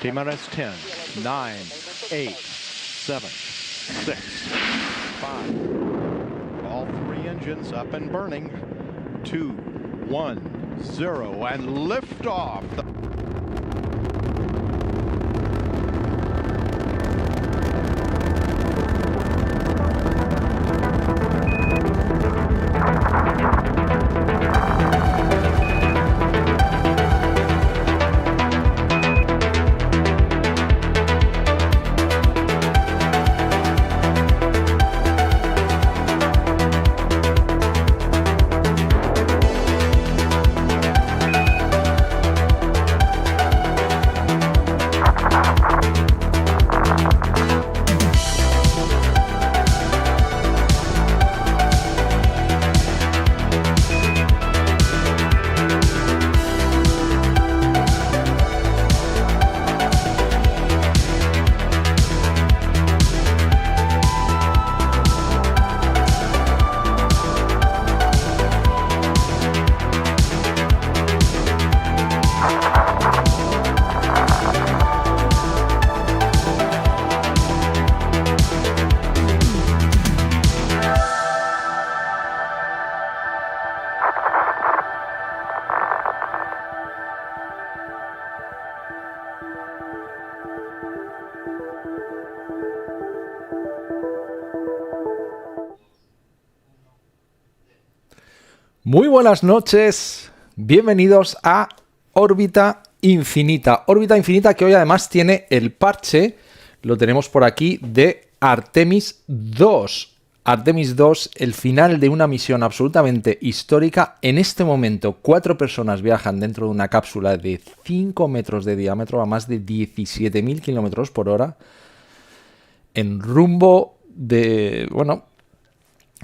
T-minus 10, 9, 8, 7, 6, 5. All three engines up and burning. 2, 1, 0, and lift off. Muy buenas noches, bienvenidos a Órbita Infinita. Órbita Infinita que hoy además tiene el parche, lo tenemos por aquí, de Artemis II. Artemis II, el final de una misión absolutamente histórica. En este momento 4 personas viajan dentro de una cápsula de 5 metros de diámetro a más de 17.000 kilómetros por hora en rumbo de,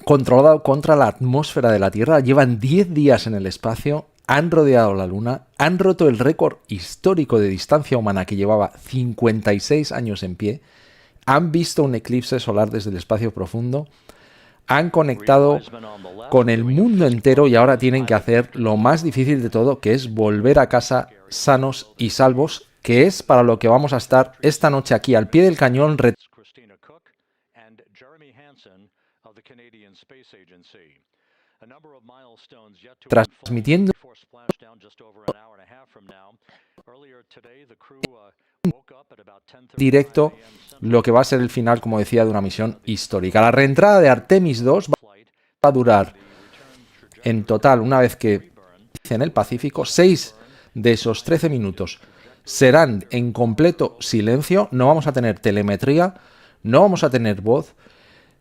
controlado contra la atmósfera de la Tierra. Llevan 10 días en el espacio, han rodeado la Luna, han roto el récord histórico de distancia humana que llevaba 56 años en pie, han visto un eclipse solar desde el espacio profundo, han conectado con el mundo entero y ahora tienen que hacer lo más difícil de todo, que es volver a casa sanos y salvos, que es para lo que vamos a estar esta noche aquí al pie del cañón, Christina Koch and Hansen of the Canadian Space Agency. A number of milestones yet to transmitiendo before splashdown just over an hour and a half from now. Earlier today the crew woke up at about 10:30 directo lo que va a ser el final, como decía, de una misión histórica. La reentrada de Artemis II va a durar en total, una vez que en el Pacífico, 6 de esos 13 minutos serán en completo silencio. No vamos a tener telemetría, no vamos a tener voz,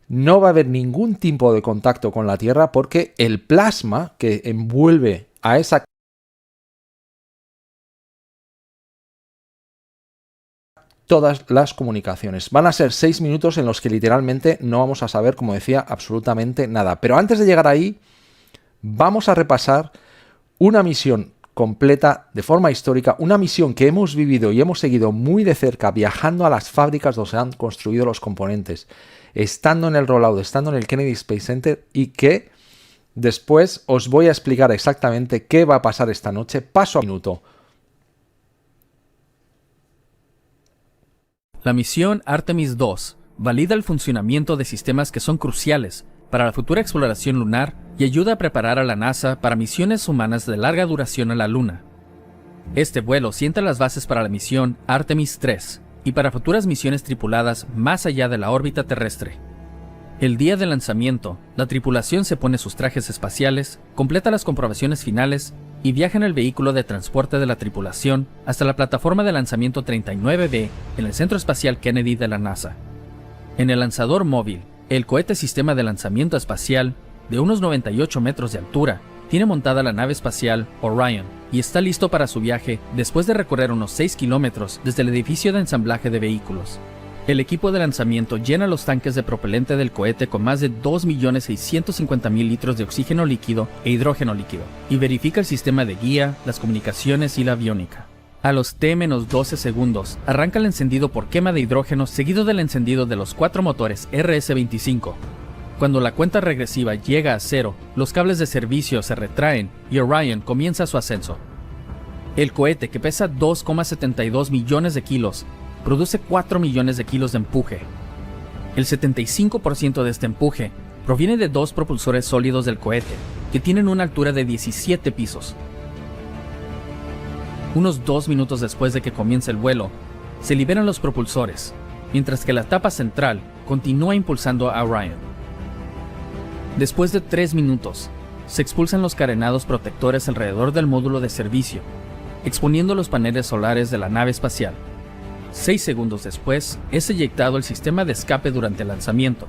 no va a haber ningún tipo de contacto con la Tierra, porque el plasma que envuelve a esa todas las comunicaciones. Van a ser 6 minutos en los que literalmente no vamos a saber, como decía, absolutamente nada. Pero antes de llegar ahí, vamos a repasar una misión completa de forma histórica, una misión que hemos vivido y hemos seguido muy de cerca, viajando a las fábricas donde se han construido los componentes, estando en el rollout, estando en el Kennedy Space Center, y que después os voy a explicar exactamente qué va a pasar esta noche, paso a minuto. La misión Artemis II valida el funcionamiento de sistemas que son cruciales para la futura exploración lunar y ayuda a preparar a la NASA para misiones humanas de larga duración a la Luna. Este vuelo sienta las bases para la misión Artemis III y para futuras misiones tripuladas más allá de la órbita terrestre. El día de lanzamiento, la tripulación se pone sus trajes espaciales, completa las comprobaciones finales y viaja en el vehículo de transporte de la tripulación hasta la plataforma de lanzamiento 39B en el Centro Espacial Kennedy de la NASA. En el lanzador móvil, el cohete sistema de lanzamiento espacial, de unos 98 metros de altura, tiene montada la nave espacial Orion y está listo para su viaje después de recorrer unos 6 kilómetros desde el edificio de ensamblaje de vehículos. El equipo de lanzamiento llena los tanques de propelente del cohete con más de 2.650.000 litros de oxígeno líquido e hidrógeno líquido y verifica el sistema de guía, las comunicaciones y la aviónica. A los T-12 segundos arranca el encendido por quema de hidrógeno seguido del encendido de los 4 motores RS-25. Cuando la cuenta regresiva llega a 0, los cables de servicio se retraen y Orion comienza su ascenso. El cohete, que pesa 2,72 millones de kilos, produce 4 millones de kilos de empuje. El 75% de este empuje proviene de dos propulsores sólidos del cohete, que tienen una altura de 17 pisos. Unos 2 minutos después de que comience el vuelo, se liberan los propulsores, mientras que la tapa central continúa impulsando a Orion. Después de 3 minutos, se expulsan los carenados protectores alrededor del módulo de servicio, exponiendo los paneles solares de la nave espacial. 6 segundos después, es eyectado el sistema de escape durante el lanzamiento.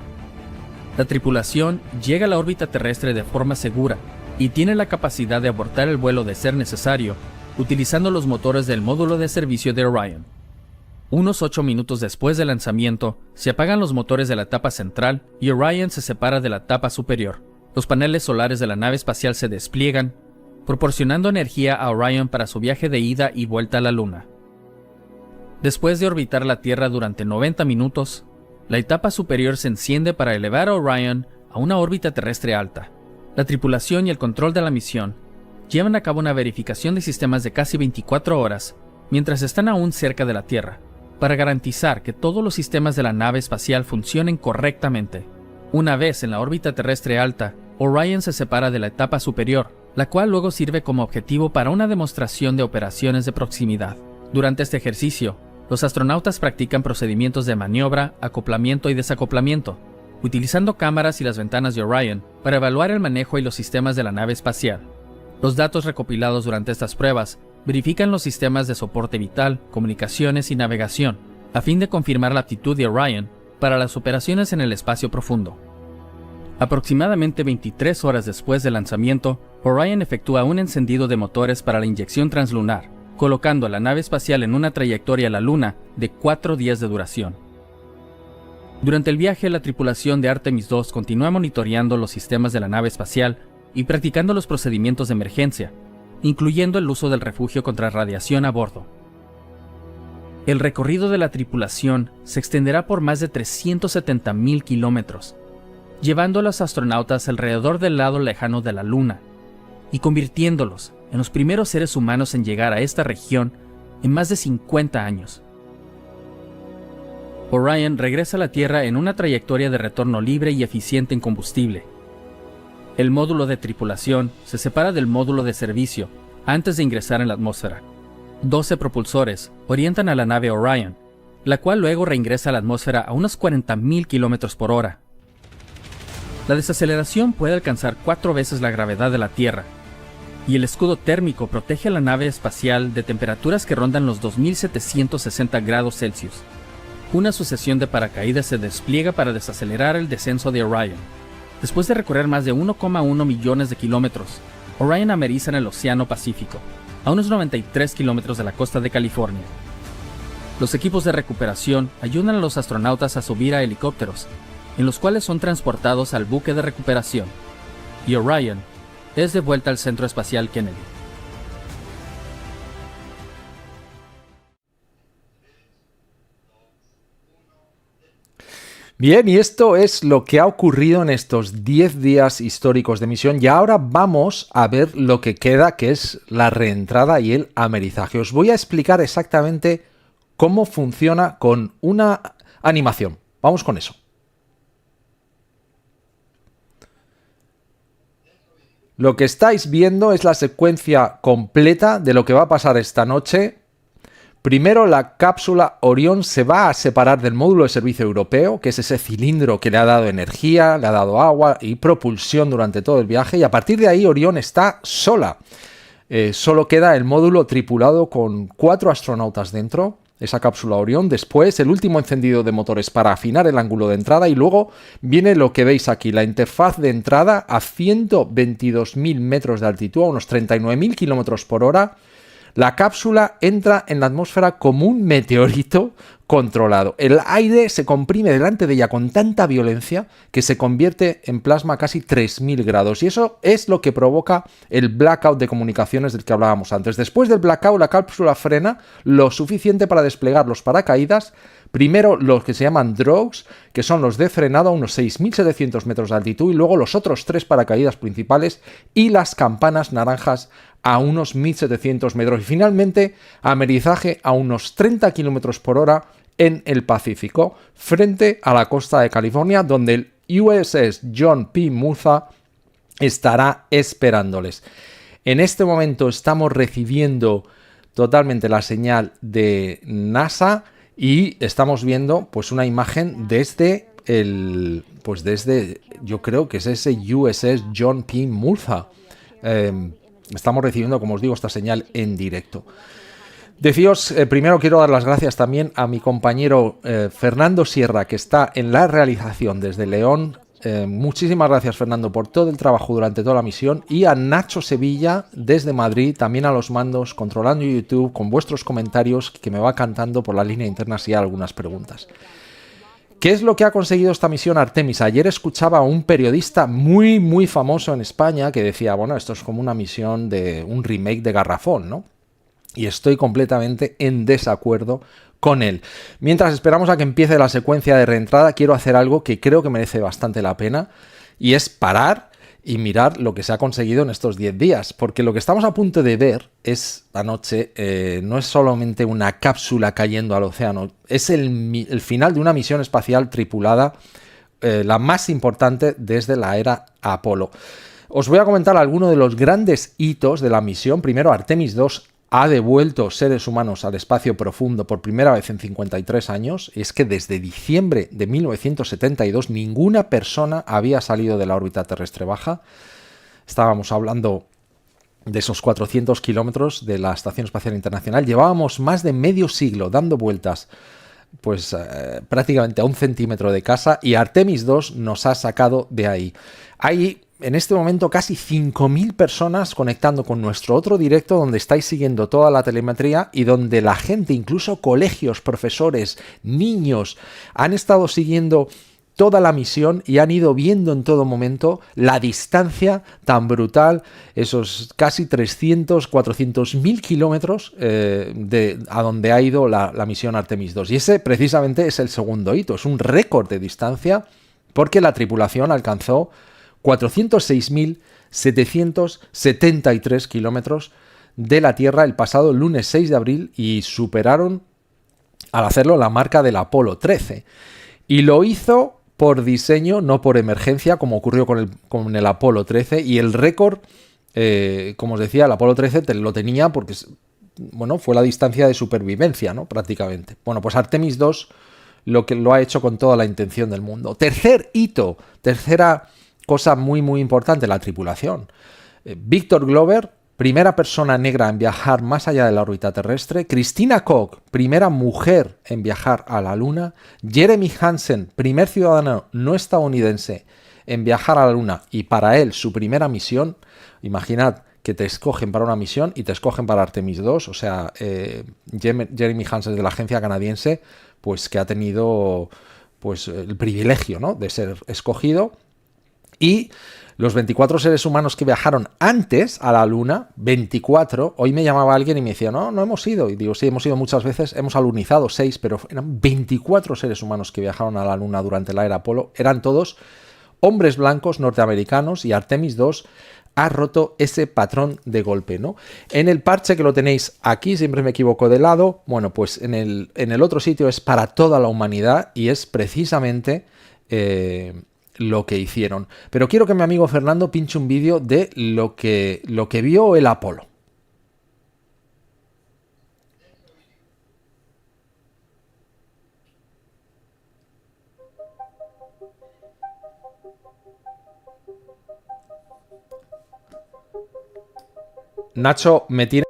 La tripulación llega a la órbita terrestre de forma segura y tiene la capacidad de abortar el vuelo de ser necesario, utilizando los motores del módulo de servicio de Orion. Unos 8 minutos después del lanzamiento, se apagan los motores de la tapa central y Orion se separa de la tapa superior. Los paneles solares de la nave espacial se despliegan, proporcionando energía a Orion para su viaje de ida y vuelta a la Luna. Después de orbitar la Tierra durante 90 minutos, la etapa superior se enciende para elevar a Orion a una órbita terrestre alta. La tripulación y el control de la misión llevan a cabo una verificación de sistemas de casi 24 horas mientras están aún cerca de la Tierra, para garantizar que todos los sistemas de la nave espacial funcionen correctamente. Una vez en la órbita terrestre alta, Orion se separa de la etapa superior, la cual luego sirve como objetivo para una demostración de operaciones de proximidad. Durante este ejercicio, los astronautas practican procedimientos de maniobra, acoplamiento y desacoplamiento, utilizando cámaras y las ventanas de Orion para evaluar el manejo y los sistemas de la nave espacial. Los datos recopilados durante estas pruebas verifican los sistemas de soporte vital, comunicaciones y navegación, a fin de confirmar la aptitud de Orion para las operaciones en el espacio profundo. Aproximadamente 23 horas después del lanzamiento, Orion efectúa un encendido de motores para la inyección translunar, colocando a la nave espacial en una trayectoria a la Luna de 4 días de duración. Durante el viaje, la tripulación de ARTEMIS II continúa monitoreando los sistemas de la nave espacial y practicando los procedimientos de emergencia, incluyendo el uso del refugio contra radiación a bordo. El recorrido de la tripulación se extenderá por más de 370.000 kilómetros, llevando a los astronautas alrededor del lado lejano de la Luna y convirtiéndolos en los primeros seres humanos en llegar a esta región en más de 50 años. Orion regresa a la Tierra en una trayectoria de retorno libre y eficiente en combustible. El módulo de tripulación se separa del módulo de servicio antes de ingresar en la atmósfera. 12 propulsores orientan a la nave Orion, la cual luego reingresa a la atmósfera a unos 40.000 km por hora. La desaceleración puede alcanzar 4 veces la gravedad de la Tierra, y el escudo térmico protege a la nave espacial de temperaturas que rondan los 2760 grados Celsius. Una sucesión de paracaídas se despliega para desacelerar el descenso de Orion. Después de recorrer más de 1,1 millones de kilómetros, Orion ameriza en el Océano Pacífico, a unos 93 kilómetros de la costa de California. Los equipos de recuperación ayudan a los astronautas a subir a helicópteros, en los cuales son transportados al buque de recuperación, y Orion es de vuelta al Centro Espacial Kennedy. Bien, y esto es lo que ha ocurrido en estos 10 días históricos de misión, y ahora vamos a ver lo que queda, que es la reentrada y el amerizaje. Os voy a explicar exactamente cómo funciona con una animación. Vamos con eso. Lo que estáis viendo es la secuencia completa de lo que va a pasar esta noche. Primero, la cápsula Orion se va a separar del módulo de servicio europeo, que es ese cilindro que le ha dado energía, le ha dado agua y propulsión durante todo el viaje, y a partir de ahí Orion está sola. Solo queda el módulo tripulado con 4 astronautas dentro, esa cápsula Orion. Después, el último encendido de motores para afinar el ángulo de entrada, y luego viene lo que veis aquí, la interfaz de entrada a 122.000 metros de altitud, a unos 39.000 kilómetros por hora. La cápsula entra en la atmósfera como un meteorito controlado. El aire se comprime delante de ella con tanta violencia que se convierte en plasma a casi 3.000 grados. Y eso es lo que provoca el blackout de comunicaciones del que hablábamos antes. Después del blackout, la cápsula frena lo suficiente para desplegar los paracaídas. Primero los que se llaman drogues, que son los de frenado a unos 6.700 metros de altitud, y luego los otros 3 paracaídas principales y las campanas naranjas a unos 1.700 metros y finalmente amerizaje a unos 30 kilómetros por hora en el Pacífico, frente a la costa de California, donde el USS John P. Murtha estará esperándoles. En este momento estamos recibiendo totalmente la señal de NASA y estamos viendo pues una imagen desde yo creo que es ese USS John P. Murtha. Estamos recibiendo, como os digo, esta señal en directo. Deciros, primero quiero dar las gracias también a mi compañero Fernando Sierra, que está en la realización desde León. Muchísimas gracias, Fernando, por todo el trabajo durante toda la misión, y a Nacho Sevilla desde Madrid, también a los mandos, controlando YouTube, con vuestros comentarios, que me va cantando por la línea interna si hay algunas preguntas. ¿Qué es lo que ha conseguido esta misión Artemis? Ayer escuchaba a un periodista muy famoso en España que decía, bueno, esto es como una misión de un remake de Garrafón, ¿no? Y estoy completamente en desacuerdo con él. Mientras esperamos a que empiece la secuencia de reentrada, quiero hacer algo que creo que merece bastante la pena, y es parar y mirar lo que se ha conseguido en estos 10 días, porque lo que estamos a punto de ver es, anoche, no es solamente una cápsula cayendo al océano, es el final de una misión espacial tripulada, la más importante desde la era Apolo. Os voy a comentar algunos de los grandes hitos de la misión. Primero, Artemis II ha devuelto seres humanos al espacio profundo por primera vez en 53 años. Y es que desde diciembre de 1972 ninguna persona había salido de la órbita terrestre baja. Estábamos hablando de esos 400 kilómetros de la Estación Espacial Internacional. Llevábamos más de medio siglo dando vueltas pues prácticamente a 1 centímetro de casa, y Artemis II nos ha sacado de ahí. Hay en este momento casi 5.000 personas conectando con nuestro otro directo, donde estáis siguiendo toda la telemetría y donde la gente, incluso colegios, profesores, niños, han estado siguiendo toda la misión y han ido viendo en todo momento la distancia tan brutal, esos casi 400.000 kilómetros a donde ha ido la misión Artemis II. Y ese precisamente es el segundo hito, es un récord de distancia, porque la tripulación alcanzó 406.773 kilómetros de la Tierra el pasado lunes 6 de abril y superaron al hacerlo la marca del Apolo 13. Y lo hizo por diseño, no por emergencia, como ocurrió con el Apolo 13. Y el récord, como os decía, el Apolo 13 lo tenía porque, bueno, fue la distancia de supervivencia, ¿no? Prácticamente. Bueno, pues Artemis II lo ha hecho con toda la intención del mundo. Tercer hito, tercera cosa muy importante, la tripulación. Victor Glover, primera persona negra en viajar más allá de la órbita terrestre. Christina Koch, primera mujer en viajar a la Luna. Jeremy Hansen, primer ciudadano no estadounidense en viajar a la Luna, y para él su primera misión. Imaginad que te escogen para una misión y te escogen para Artemis II. O sea, Jeremy Hansen, de la agencia canadiense, pues que ha tenido pues el privilegio, ¿no?, de ser escogido. Y los 24 seres humanos que viajaron antes a la Luna, 24, hoy me llamaba alguien y me decía, no hemos ido. Y digo, sí, hemos ido muchas veces, hemos alunizado 6, pero eran 24 seres humanos que viajaron a la Luna durante la era Apolo. Eran todos hombres blancos norteamericanos, y Artemis II ha roto ese patrón de golpe, ¿no? En el parche, que lo tenéis aquí, siempre me equivoco de lado, bueno, pues en el otro sitio es para toda la humanidad, y es precisamente lo que hicieron. Pero quiero que mi amigo Fernando pinche un vídeo de lo que vio el Apolo. Nacho, me tiene...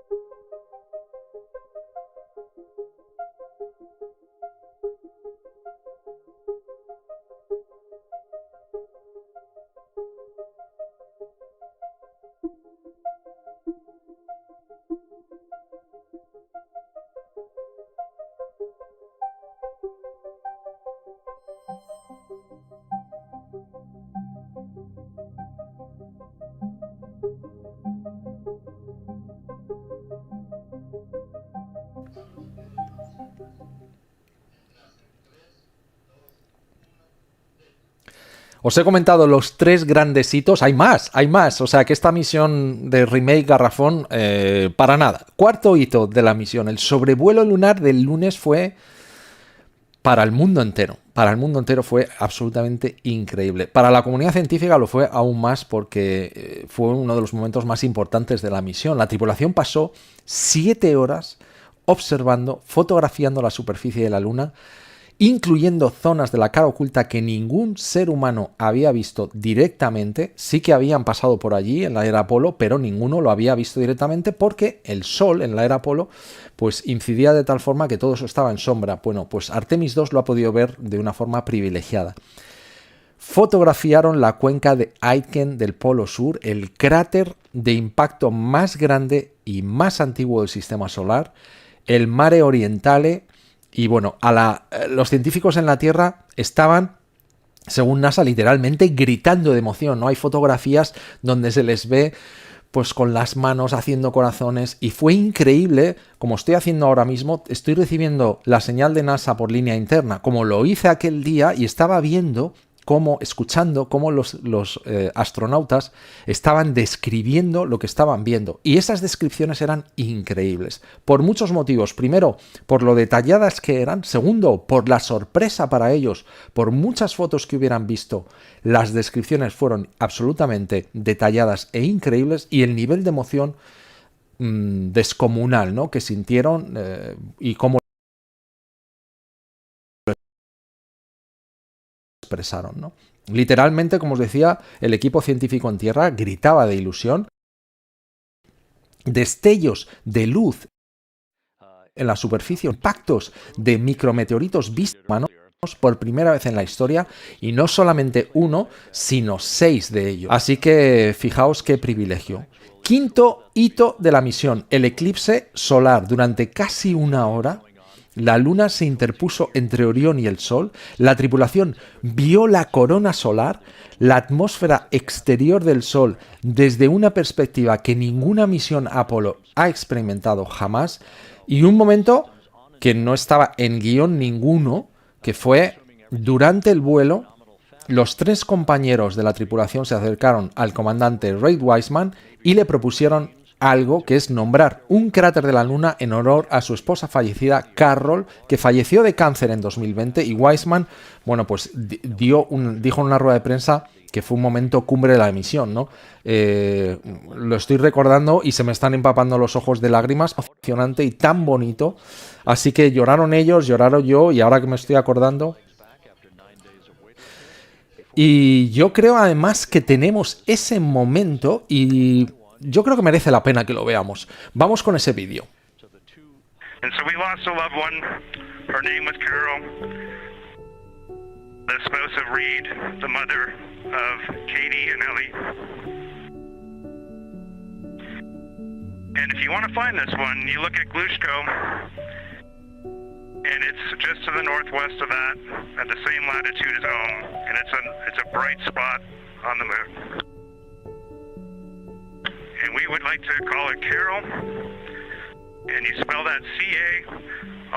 Os he comentado los 3 grandes hitos, hay más, o sea que esta misión de remake garrafón, para nada. Cuarto hito de la misión, el sobrevuelo lunar del lunes fue para el mundo entero fue absolutamente increíble. Para la comunidad científica lo fue aún más porque fue uno de los momentos más importantes de la misión. La tripulación pasó 7 horas observando, fotografiando la superficie de la Luna, incluyendo zonas de la cara oculta que ningún ser humano había visto directamente. Sí que habían pasado por allí en la era Apolo, pero ninguno lo había visto directamente porque el Sol en la era Apolo pues incidía de tal forma que todo eso estaba en sombra. Bueno, pues Artemis II lo ha podido ver de una forma privilegiada. Fotografiaron la cuenca de Aitken del Polo Sur, el cráter de impacto más grande y más antiguo del sistema solar, el Mare Orientale. Y bueno, los científicos en la Tierra estaban, según NASA, literalmente gritando de emoción, ¿no? Hay fotografías donde se les ve pues con las manos haciendo corazones y fue increíble, como estoy haciendo ahora mismo, estoy recibiendo la señal de NASA por línea interna, como lo hice aquel día y estaba viendo escuchando cómo los astronautas estaban describiendo lo que estaban viendo. Y esas descripciones eran increíbles. Por muchos motivos. Primero, por lo detalladas que eran. Segundo, por la sorpresa para ellos. Por muchas fotos que hubieran visto, las descripciones fueron absolutamente detalladas e increíbles. Y el nivel de emoción descomunal, ¿no?, que sintieron y cómo expresaron, ¿no? Literalmente, como os decía, el equipo científico en Tierra gritaba de ilusión. Destellos de luz en la superficie, impactos de micrometeoritos Wiseman por primera vez en la historia, y no solamente uno, sino 6 de ellos. Así que fijaos qué privilegio. Quinto hito de la misión, el eclipse solar. Durante casi una hora, la Luna se interpuso entre Orión y el Sol, la tripulación vio la corona solar, la atmósfera exterior del Sol desde una perspectiva que ninguna misión Apolo ha experimentado jamás, y un momento que no estaba en guión ninguno, que fue durante el vuelo, los 3 compañeros de la tripulación se acercaron al comandante Reid Wiseman y le propusieron algo, que es nombrar un cráter de la Luna en honor a su esposa fallecida, Carol, que falleció de cáncer en 2020, y Wiseman, bueno, pues dijo en una rueda de prensa que fue un momento cumbre de la misión, ¿no? Lo estoy recordando y se me están empapando los ojos de lágrimas, emocionante y tan bonito, así que lloraron ellos, lloraron yo, y ahora que me estoy acordando. Y yo creo además que tenemos ese momento y yo creo que merece la pena que lo veamos. Vamos con ese vídeo. And so we lost a loved one. Her name was Carol, the spouse of Reid, the mother of Katie and Ellie. And if you want to find this one, you look at Glushko, and it's just to the northwest of that, at the same latitude as home, and it's a bright spot on the moon. And we would like to call it Carol, and you spell that C-A-R-R-O-L-L.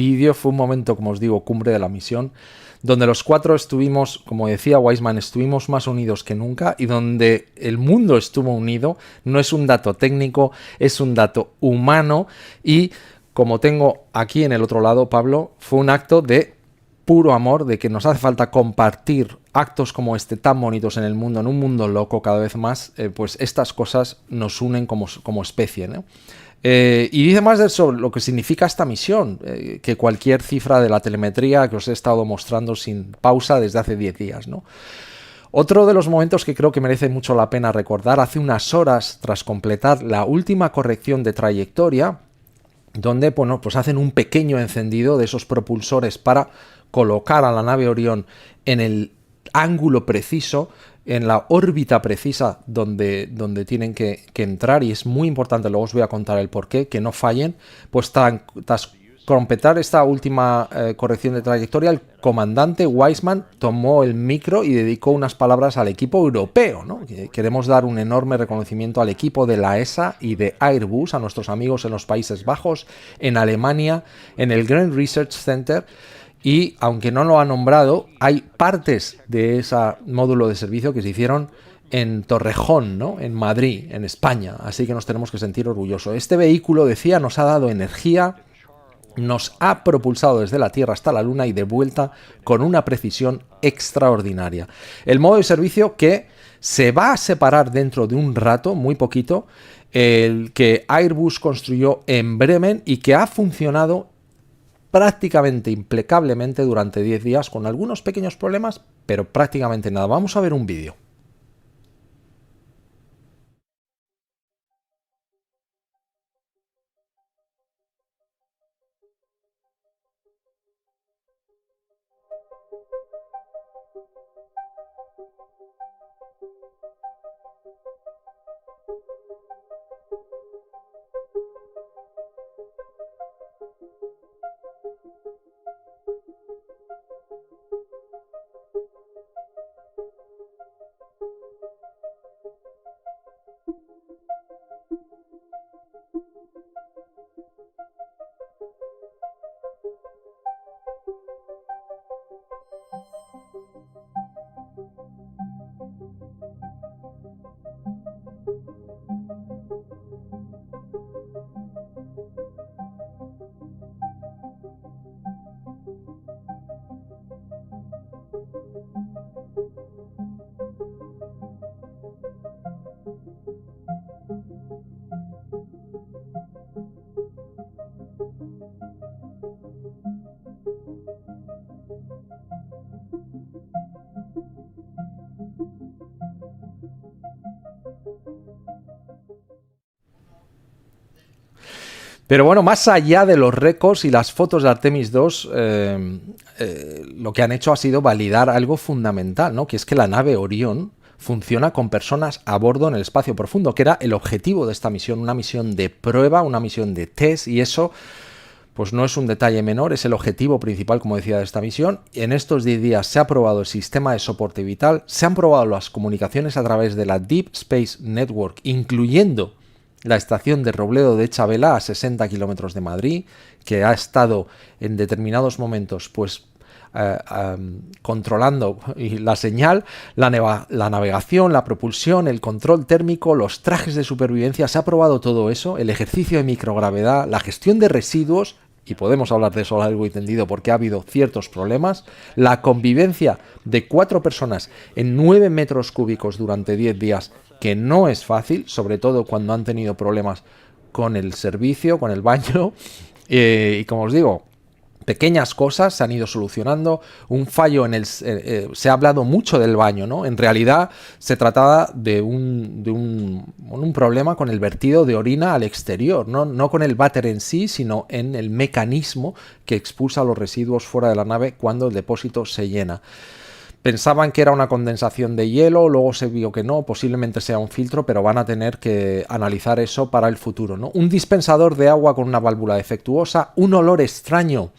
Vídeo fue un momento, como os digo, cumbre de la misión, donde los 4 estuvimos, como decía Wiseman, estuvimos más unidos que nunca, y donde el mundo estuvo unido. No es un dato técnico, es un dato humano, y como tengo aquí en el otro lado, Pablo, fue un acto de puro amor, de que nos hace falta compartir actos como este tan bonitos en el mundo, en un mundo loco cada vez más. Pues estas cosas nos unen como especie, ¿no? Y dice más sobre lo que significa esta misión, que cualquier cifra de la telemetría que os he estado mostrando sin pausa desde hace 10 días, ¿no? Otro de los momentos que creo que merece mucho la pena recordar, hace unas horas, tras completar la última corrección de trayectoria, donde bueno, pues hacen un pequeño encendido de esos propulsores para colocar a la nave Orion en el ángulo preciso, en la órbita precisa donde tienen que entrar, y es muy importante, luego os voy a contar el porqué, que no fallen. Pues tras completar esta última corrección de trayectoria, el comandante Wiseman tomó el micro y dedicó unas palabras al equipo europeo, ¿no? Queremos dar un enorme reconocimiento al equipo de la ESA y de Airbus, a nuestros amigos en los Países Bajos, en Alemania, en el Grand Research Center. Y aunque no lo ha nombrado, hay partes de ese módulo de servicio que se hicieron en Torrejón, ¿no? En Madrid, en España. Así que nos tenemos que sentir orgullosos. Este vehículo, decía, nos ha dado energía, nos ha propulsado desde la Tierra hasta la Luna y de vuelta con una precisión extraordinaria. El modo de servicio que se va a separar dentro de un rato, muy poquito, el que Airbus construyó en Bremen y que ha funcionado prácticamente impecablemente durante 10 días, con algunos pequeños problemas, pero prácticamente nada. Vamos a ver un vídeo. Pero bueno, más allá de los récords y las fotos de Artemis II, lo que han hecho ha sido validar algo fundamental, ¿no? Que es que la nave Orion funciona con personas a bordo en el espacio profundo, que era el objetivo de esta misión, una misión de prueba, una misión de test, y eso pues no es un detalle menor, es el objetivo principal, como decía, de esta misión. En estos 10 días se ha probado el sistema de soporte vital, se han probado las comunicaciones a través de la Deep Space Network, incluyendo la estación de Robledo de Chabela, a 60 kilómetros de Madrid, que ha estado en determinados momentos pues controlando la señal, la navegación, la propulsión, el control térmico, los trajes de supervivencia. Se ha probado todo eso, el ejercicio de microgravedad, la gestión de residuos, y podemos hablar de eso largo y tendido porque ha habido ciertos problemas, la convivencia de 4 personas en 9 metros cúbicos durante 10 días, que no es fácil, sobre todo cuando han tenido problemas con el servicio, con el baño, y como os digo, pequeñas cosas se han ido solucionando. Un fallo en el... se ha hablado mucho del baño, ¿no? En realidad se trataba de un problema con el vertido de orina al exterior, no con el váter en sí, sino en el mecanismo que expulsa los residuos fuera de la nave cuando el depósito se llena. Pensaban que era una condensación de hielo, luego se vio que no, posiblemente sea un filtro, pero van a tener que analizar eso para el futuro, ¿no? Un dispensador de agua con una válvula defectuosa, un olor extraño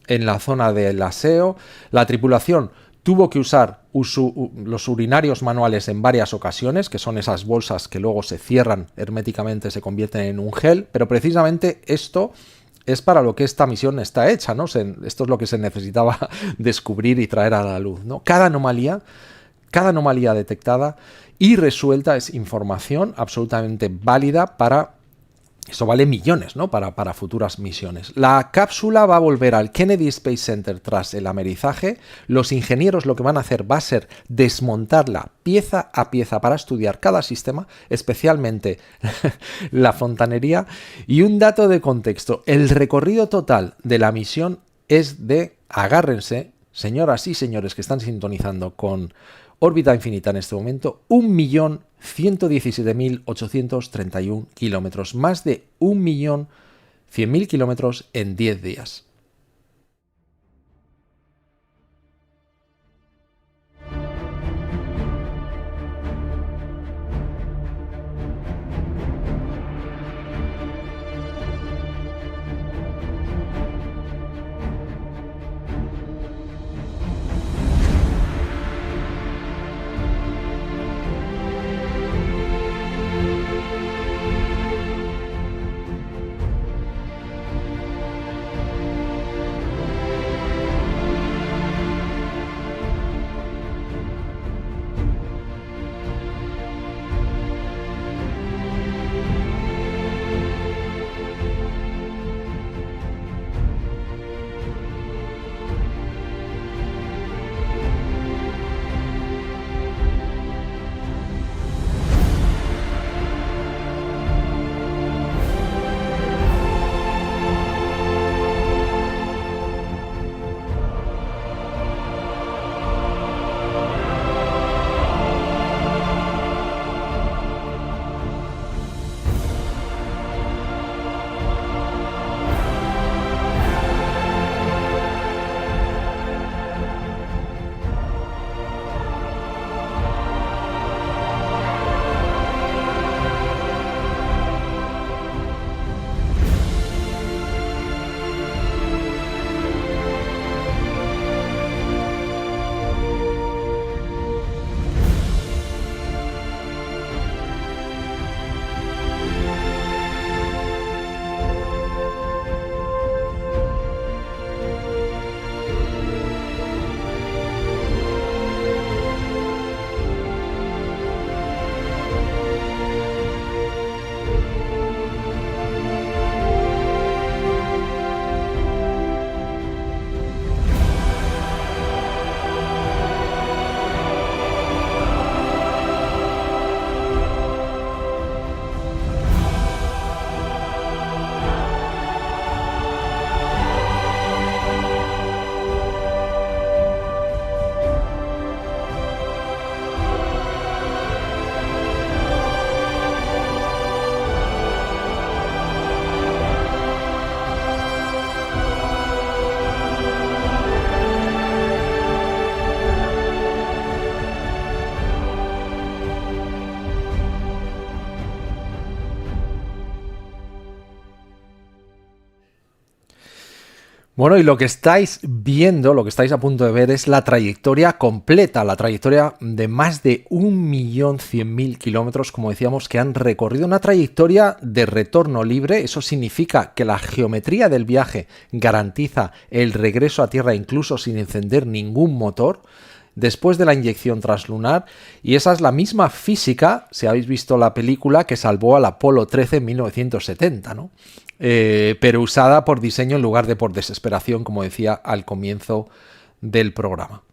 en la zona del aseo. La tripulación tuvo que usar los urinarios manuales en varias ocasiones, que son esas bolsas que luego se cierran herméticamente, se convierten en un gel, pero precisamente esto es para lo que esta misión está hecha, ¿no? Esto es lo que se necesitaba descubrir y traer a la luz, ¿no? Cada anomalía detectada y resuelta es información absolutamente válida para... Eso vale millones, ¿no? Para futuras misiones. La cápsula va a volver al Kennedy Space Center tras el amerizaje. Los ingenieros lo que van a hacer va a ser desmontarla pieza a pieza para estudiar cada sistema, especialmente la fontanería. Y un dato de contexto, el recorrido total de la misión es de, agárrense, señoras y señores que están sintonizando con órbita infinita en este momento, 1.117.831 kilómetros, más de 1.100.000 kilómetros en 10 días. Bueno, y lo que estáis viendo, lo que estáis a punto de ver es la trayectoria completa, la trayectoria de más de 1.100.000 kilómetros, como decíamos, que han recorrido una trayectoria de retorno libre. Eso significa que la geometría del viaje garantiza el regreso a Tierra incluso sin encender ningún motor después de la inyección translunar, y esa es la misma física, si habéis visto la película, que salvó al Apolo 13 en 1970, ¿no? Pero usada por diseño en lugar de por desesperación, como decía al comienzo del programa.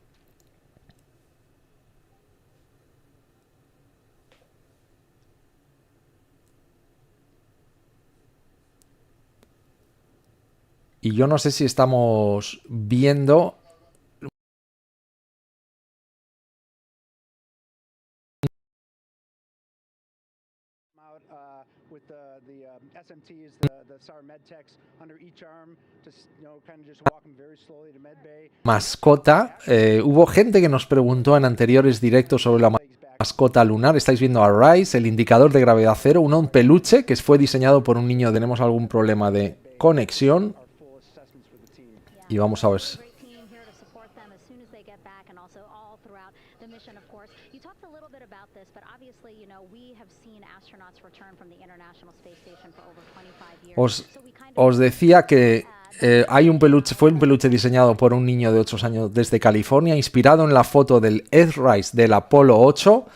Y yo no sé si estamos viendo... mascota. Hubo gente que nos preguntó en anteriores directos sobre la mascota lunar. Estáis viendo a Rice, el indicador de gravedad cero, un peluche que fue diseñado por un niño. Tenemos algún problema de conexión y vamos a ver. Os decía que hay un peluche, fue un peluche diseñado por un niño de 8 años desde California, inspirado en la foto del Earthrise del Apolo 8,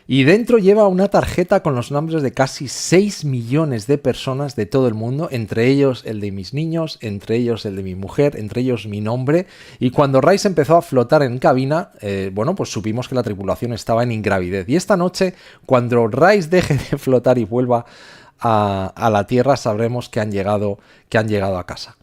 y dentro lleva una tarjeta con los nombres de casi 6 millones de personas de todo el mundo, entre ellos el de mis niños, entre ellos el de mi mujer, entre ellos mi nombre. Y cuando Rice empezó a flotar en cabina, bueno, pues supimos que la tripulación estaba en ingravidez. Y esta noche, cuando Rice deje de flotar y vuelva a la Tierra, sabremos que han llegado a casa.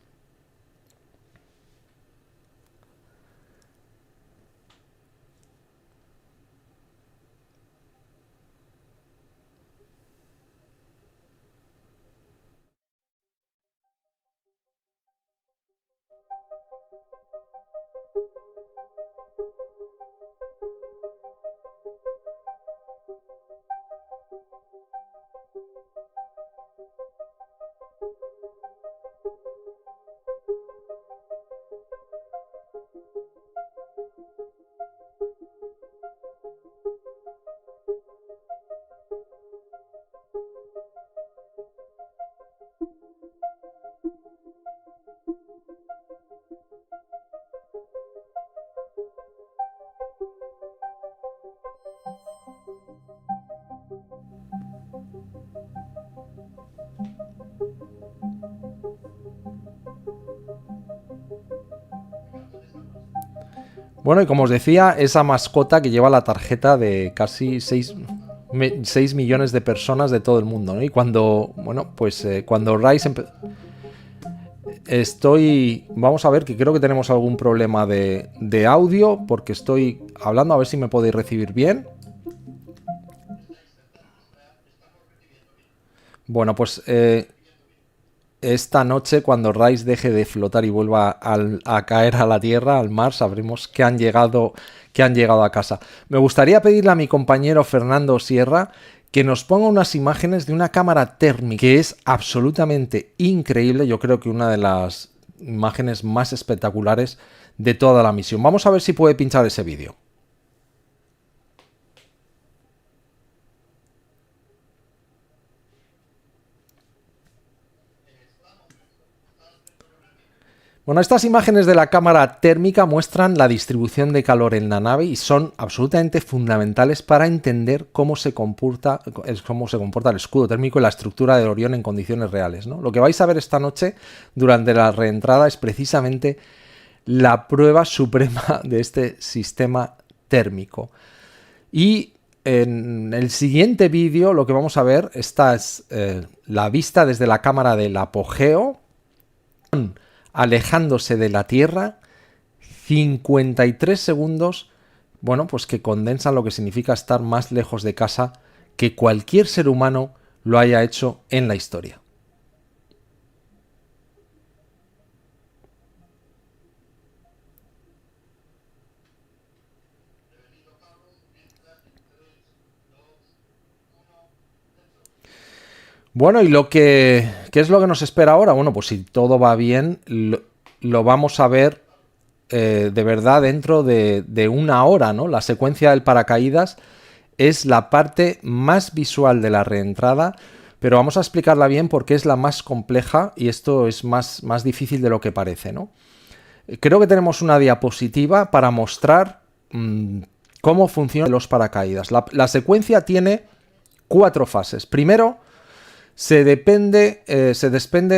Bueno, y como os decía, esa mascota que lleva la tarjeta de casi 6 millones de personas de todo el mundo, ¿no? Y cuando, bueno, pues cuando Reid vamos a ver, que creo que tenemos algún problema de audio, porque estoy hablando, a ver si me podéis recibir bien. Bueno, pues esta noche, cuando Reid deje de flotar y vuelva a caer a la Tierra, al mar, sabremos que han llegado a casa. Me gustaría pedirle a mi compañero Fernando Sierra que nos ponga unas imágenes de una cámara térmica que es absolutamente increíble. Yo creo que una de las imágenes más espectaculares de toda la misión. Vamos a ver si puede pinchar ese vídeo. Bueno, estas imágenes de la cámara térmica muestran la distribución de calor en la nave y son absolutamente fundamentales para entender cómo se comporta el escudo térmico y la estructura de Orión en condiciones reales, ¿no? Lo que vais a ver esta noche durante la reentrada es precisamente la prueba suprema de este sistema térmico. Y en el siguiente vídeo lo que vamos a ver, esta es la vista desde la cámara del apogeo, alejándose de la Tierra, 53 segundos, bueno, pues que condensan lo que significa estar más lejos de casa que cualquier ser humano lo haya hecho en la historia. Bueno, y ¿qué es lo que nos espera ahora? Bueno, pues si todo va bien, lo vamos a ver de verdad dentro de una hora, ¿no? La secuencia del paracaídas es la parte más visual de la reentrada, pero vamos a explicarla bien porque es la más compleja y esto es más difícil de lo que parece, ¿no? Creo que tenemos una diapositiva para mostrar cómo funcionan los paracaídas. La secuencia tiene 4 fases. Primero, se desprende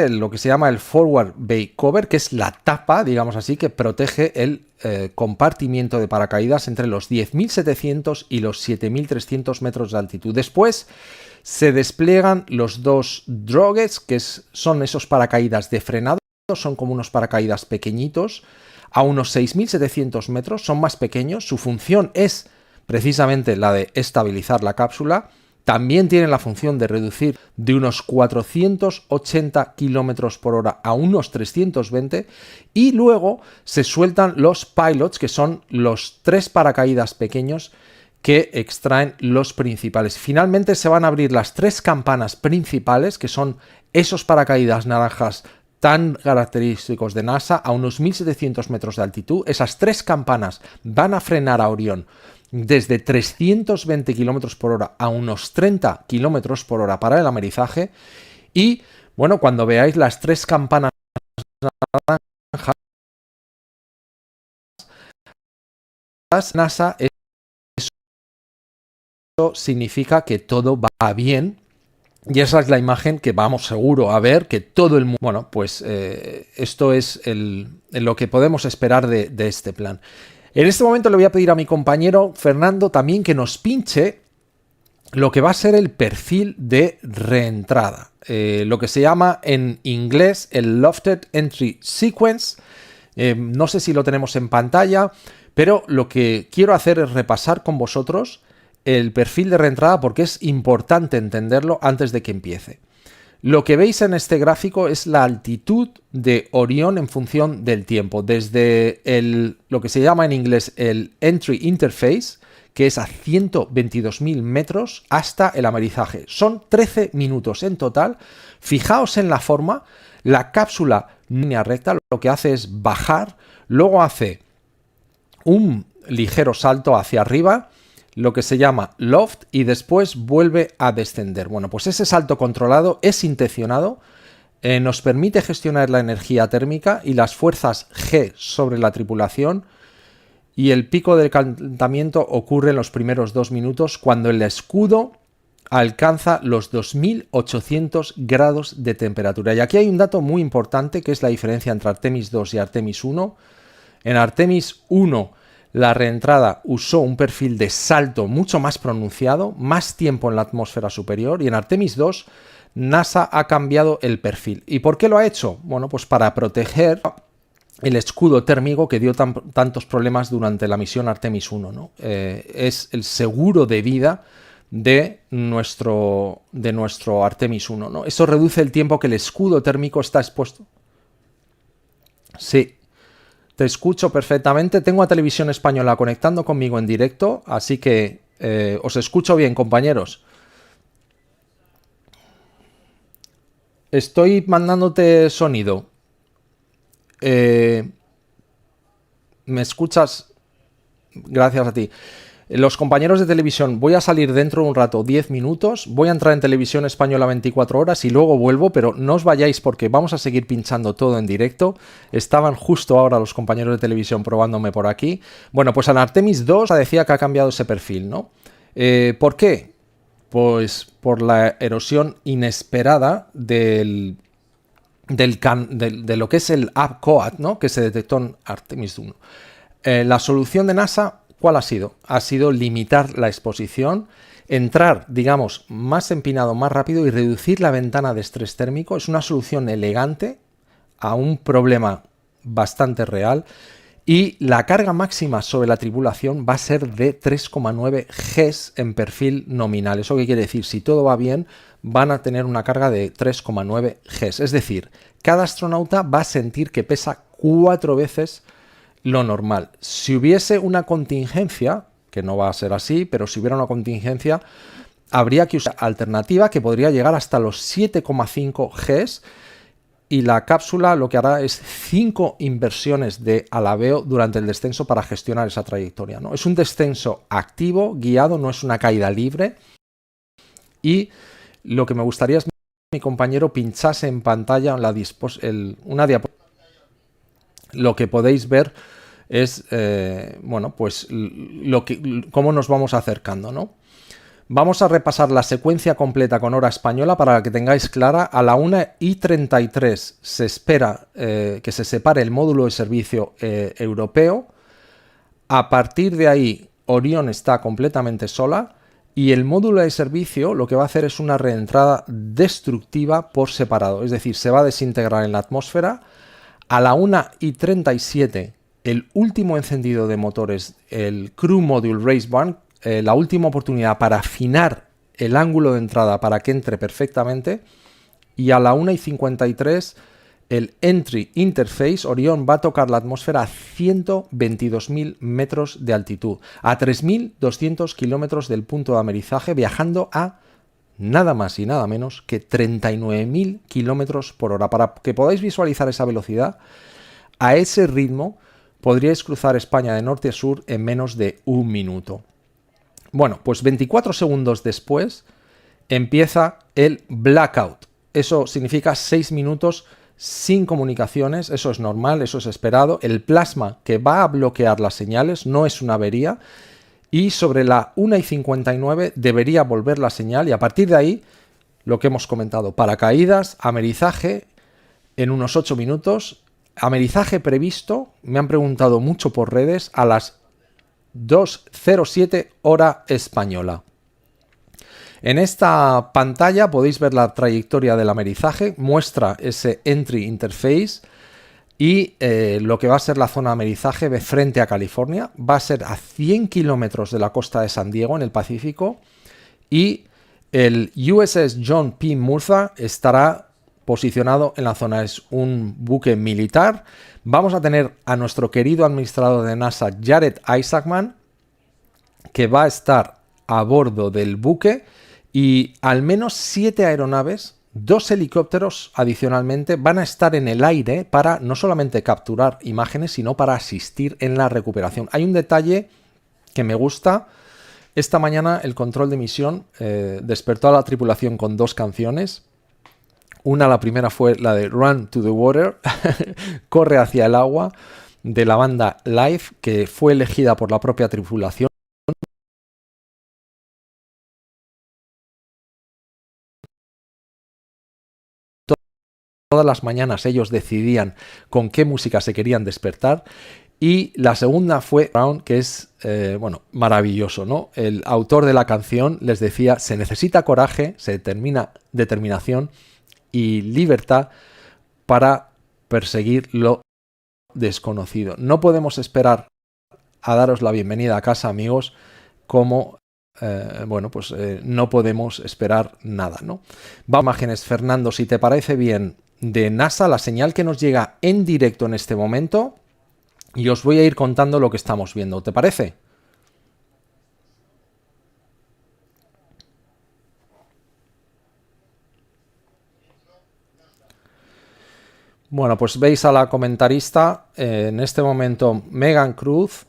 lo que se llama el forward bay cover, que es la tapa, digamos así, que protege el compartimiento de paracaídas entre los 10.700 y los 7.300 metros de altitud. Después se despliegan los 2 drogues, que son esos paracaídas de frenado, son como unos paracaídas pequeñitos, a unos 6.700 metros, son más pequeños. Su función es precisamente la de estabilizar la cápsula. También tienen la función de reducir de unos 480 km por hora a unos 320, y luego se sueltan los pilots, que son los 3 paracaídas pequeños que extraen los principales. Finalmente se van a abrir las 3 campanas principales, que son esos paracaídas naranjas tan característicos de NASA, a unos 1.700 metros de altitud. Esas 3 campanas van a frenar a Orión desde 320 km por hora a unos 30 km por hora para el amerizaje. Y bueno, cuando veáis las 3 campanas naranjas, NASA, eso significa que todo va bien. Y esa es la imagen que vamos seguro a ver, que todo el mundo... Bueno, pues esto es lo que podemos esperar de este plan. En este momento le voy a pedir a mi compañero Fernando también que nos pinche lo que va a ser el perfil de reentrada. Lo que se llama en inglés el Lofted Entry Sequence. No sé si lo tenemos en pantalla, pero lo que quiero hacer es repasar con vosotros el perfil de reentrada porque es importante entenderlo antes de que empiece. Lo que veis en este gráfico es la altitud de Orión en función del tiempo, desde lo que se llama en inglés el Entry Interface, que es a 122.000 metros, hasta el amerizaje. Son 13 minutos en total. Fijaos en la forma, la cápsula en línea recta lo que hace es bajar, luego hace un ligero salto hacia arriba, lo que se llama loft, y después vuelve a descender. Bueno, pues ese salto controlado es intencionado, nos permite gestionar la energía térmica y las fuerzas G sobre la tripulación, y el pico del calentamiento ocurre en los primeros 2 minutos cuando el escudo alcanza los 2.800 grados de temperatura. Y aquí hay un dato muy importante, que es la diferencia entre Artemis II y Artemis I. En Artemis I la reentrada usó un perfil de salto mucho más pronunciado, más tiempo en la atmósfera superior, y en Artemis II NASA ha cambiado el perfil. ¿Y por qué lo ha hecho? Bueno, pues para proteger el escudo térmico que dio tantos problemas durante la misión Artemis I, ¿no? Es el seguro de vida de nuestro Artemis I, ¿no? Eso reduce el tiempo que el escudo térmico está expuesto. Sí. Te escucho perfectamente. Tengo a Televisión Española conectando conmigo en directo, así que os escucho bien, compañeros. Estoy mandándote sonido. ¿Me escuchas? Gracias a ti. Los compañeros de televisión, voy a salir dentro de un rato, 10 minutos, voy a entrar en Televisión Española 24 horas y luego vuelvo, pero no os vayáis porque vamos a seguir pinchando todo en directo. Estaban justo ahora los compañeros de televisión probándome por aquí. Bueno, pues en Artemis II decía que ha cambiado ese perfil, ¿no? ¿Por qué? Pues por la erosión inesperada de lo que es el UPCOAT, ¿no? Que se detectó en Artemis I. La solución de NASA, ¿cuál ha sido? Ha sido limitar la exposición, entrar, digamos, más empinado, más rápido y reducir la ventana de estrés térmico. Es una solución elegante a un problema bastante real, y la carga máxima sobre la tripulación va a ser de 3,9 Gs en perfil nominal. ¿Eso qué quiere decir? Si todo va bien, van a tener una carga de 3,9 Gs. Es decir, cada astronauta va a sentir que pesa 4 veces lo normal. Si hubiese una contingencia, que no va a ser así, pero si hubiera una contingencia, habría que usar alternativa que podría llegar hasta los 7,5 Gs, y la cápsula lo que hará es 5 inversiones de alabeo durante el descenso para gestionar esa trayectoria, ¿no? Es un descenso activo, guiado, no es una caída libre. Y lo que me gustaría es que mi compañero pinchase en pantalla una diapositiva. Lo que podéis ver es, bueno, pues cómo nos vamos acercando, ¿no? Vamos a repasar la secuencia completa con hora española para que tengáis clara. A la 1:33 se espera que se separe el módulo de servicio europeo. A partir de ahí, Orion está completamente sola, y el módulo de servicio lo que va a hacer es una reentrada destructiva por separado. Es decir, se va a desintegrar en la atmósfera. A la 1:37, el último encendido de motores, el Crew Module Race 1, la última oportunidad para afinar el ángulo de entrada para que entre perfectamente, y a la 1:53 el Entry Interface Orion va a tocar la atmósfera a 122.000 metros de altitud, a 3.200 kilómetros del punto de amerizaje, viajando a nada más y nada menos que 39.000 kilómetros por hora. Para que podáis visualizar esa velocidad, a ese ritmo podríais cruzar España de norte a sur en menos de un minuto. Bueno, pues 24 segundos después empieza el blackout. Eso significa 6 minutos sin comunicaciones. Eso es normal, eso es esperado. El plasma que va a bloquear las señales, no es una avería. Y sobre la 1:59 debería volver la señal, y a partir de ahí, lo que hemos comentado, paracaídas, amerizaje en unos 8 minutos. Amerizaje previsto, me han preguntado mucho por redes, a las 2:07 hora española. En esta pantalla podéis ver la trayectoria del amerizaje, muestra ese Entry Interface y lo que va a ser la zona de amerizaje de frente a California. Va a ser a 100 kilómetros de la costa de San Diego, en el Pacífico, y El USS John P. Murtha estará posicionado en la zona. Es un buque militar. Vamos a tener a nuestro querido administrador de NASA, Jared Isaacman, que va a estar a bordo del buque, y al menos 7 aeronaves, 2 helicópteros adicionalmente, van a estar en el aire para no solamente capturar imágenes, sino para asistir en la recuperación. Hay un detalle que me gusta. Esta mañana el control de misión despertó a la tripulación con 2 canciones. La primera fue la de Run to the Water, corre hacia el agua, de la banda Live, que fue elegida por la propia tripulación. Todas las mañanas ellos decidían con qué música se querían despertar. Y la segunda fue Brown, que es, maravilloso, ¿no? El autor de la canción les decía: se necesita coraje, determinación y libertad para perseguir lo desconocido. No podemos esperar a daros la bienvenida a casa, amigos, como no podemos esperar nada, ¿no? Vamos a imágenes, Fernando, si te parece bien, de NASA, la señal que nos llega en directo en este momento, y os voy a ir contando lo que estamos viendo. ¿Te parece? Bueno, pues veis a la comentarista, en este momento Megan Cruz,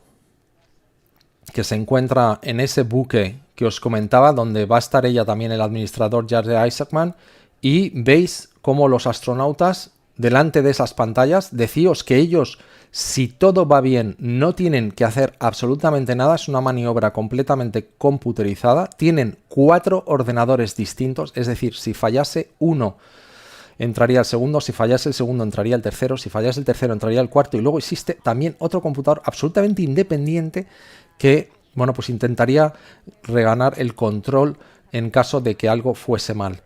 que se encuentra en ese buque que os comentaba, donde va a estar ella también, el administrador Jared Isaacman, y veis cómo los astronautas, delante de esas pantallas, decíos que ellos, si todo va bien, no tienen que hacer absolutamente nada, es una maniobra completamente computerizada, tienen 4 ordenadores distintos, es decir, si fallase uno, entraría el segundo, si fallase el segundo entraría el tercero, si fallase el tercero entraría el cuarto, y luego existe también otro computador absolutamente independiente que, pues intentaría reganar el control en caso de que algo fuese mal.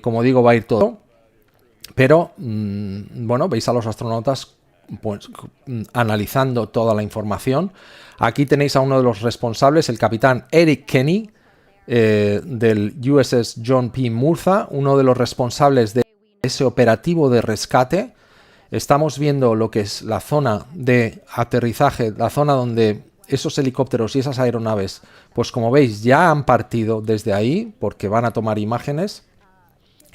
Como digo, va a ir todo, pero veis a los astronautas pues analizando toda la información. Aquí tenéis a uno de los responsables, el capitán Eric Kenny, del USS John P. Murtha, uno de los responsables de ese operativo de rescate. Estamos viendo lo que es la zona de aterrizaje, la zona donde esos helicópteros y esas aeronaves, pues como veis, ya han partido desde ahí porque van a tomar imágenes.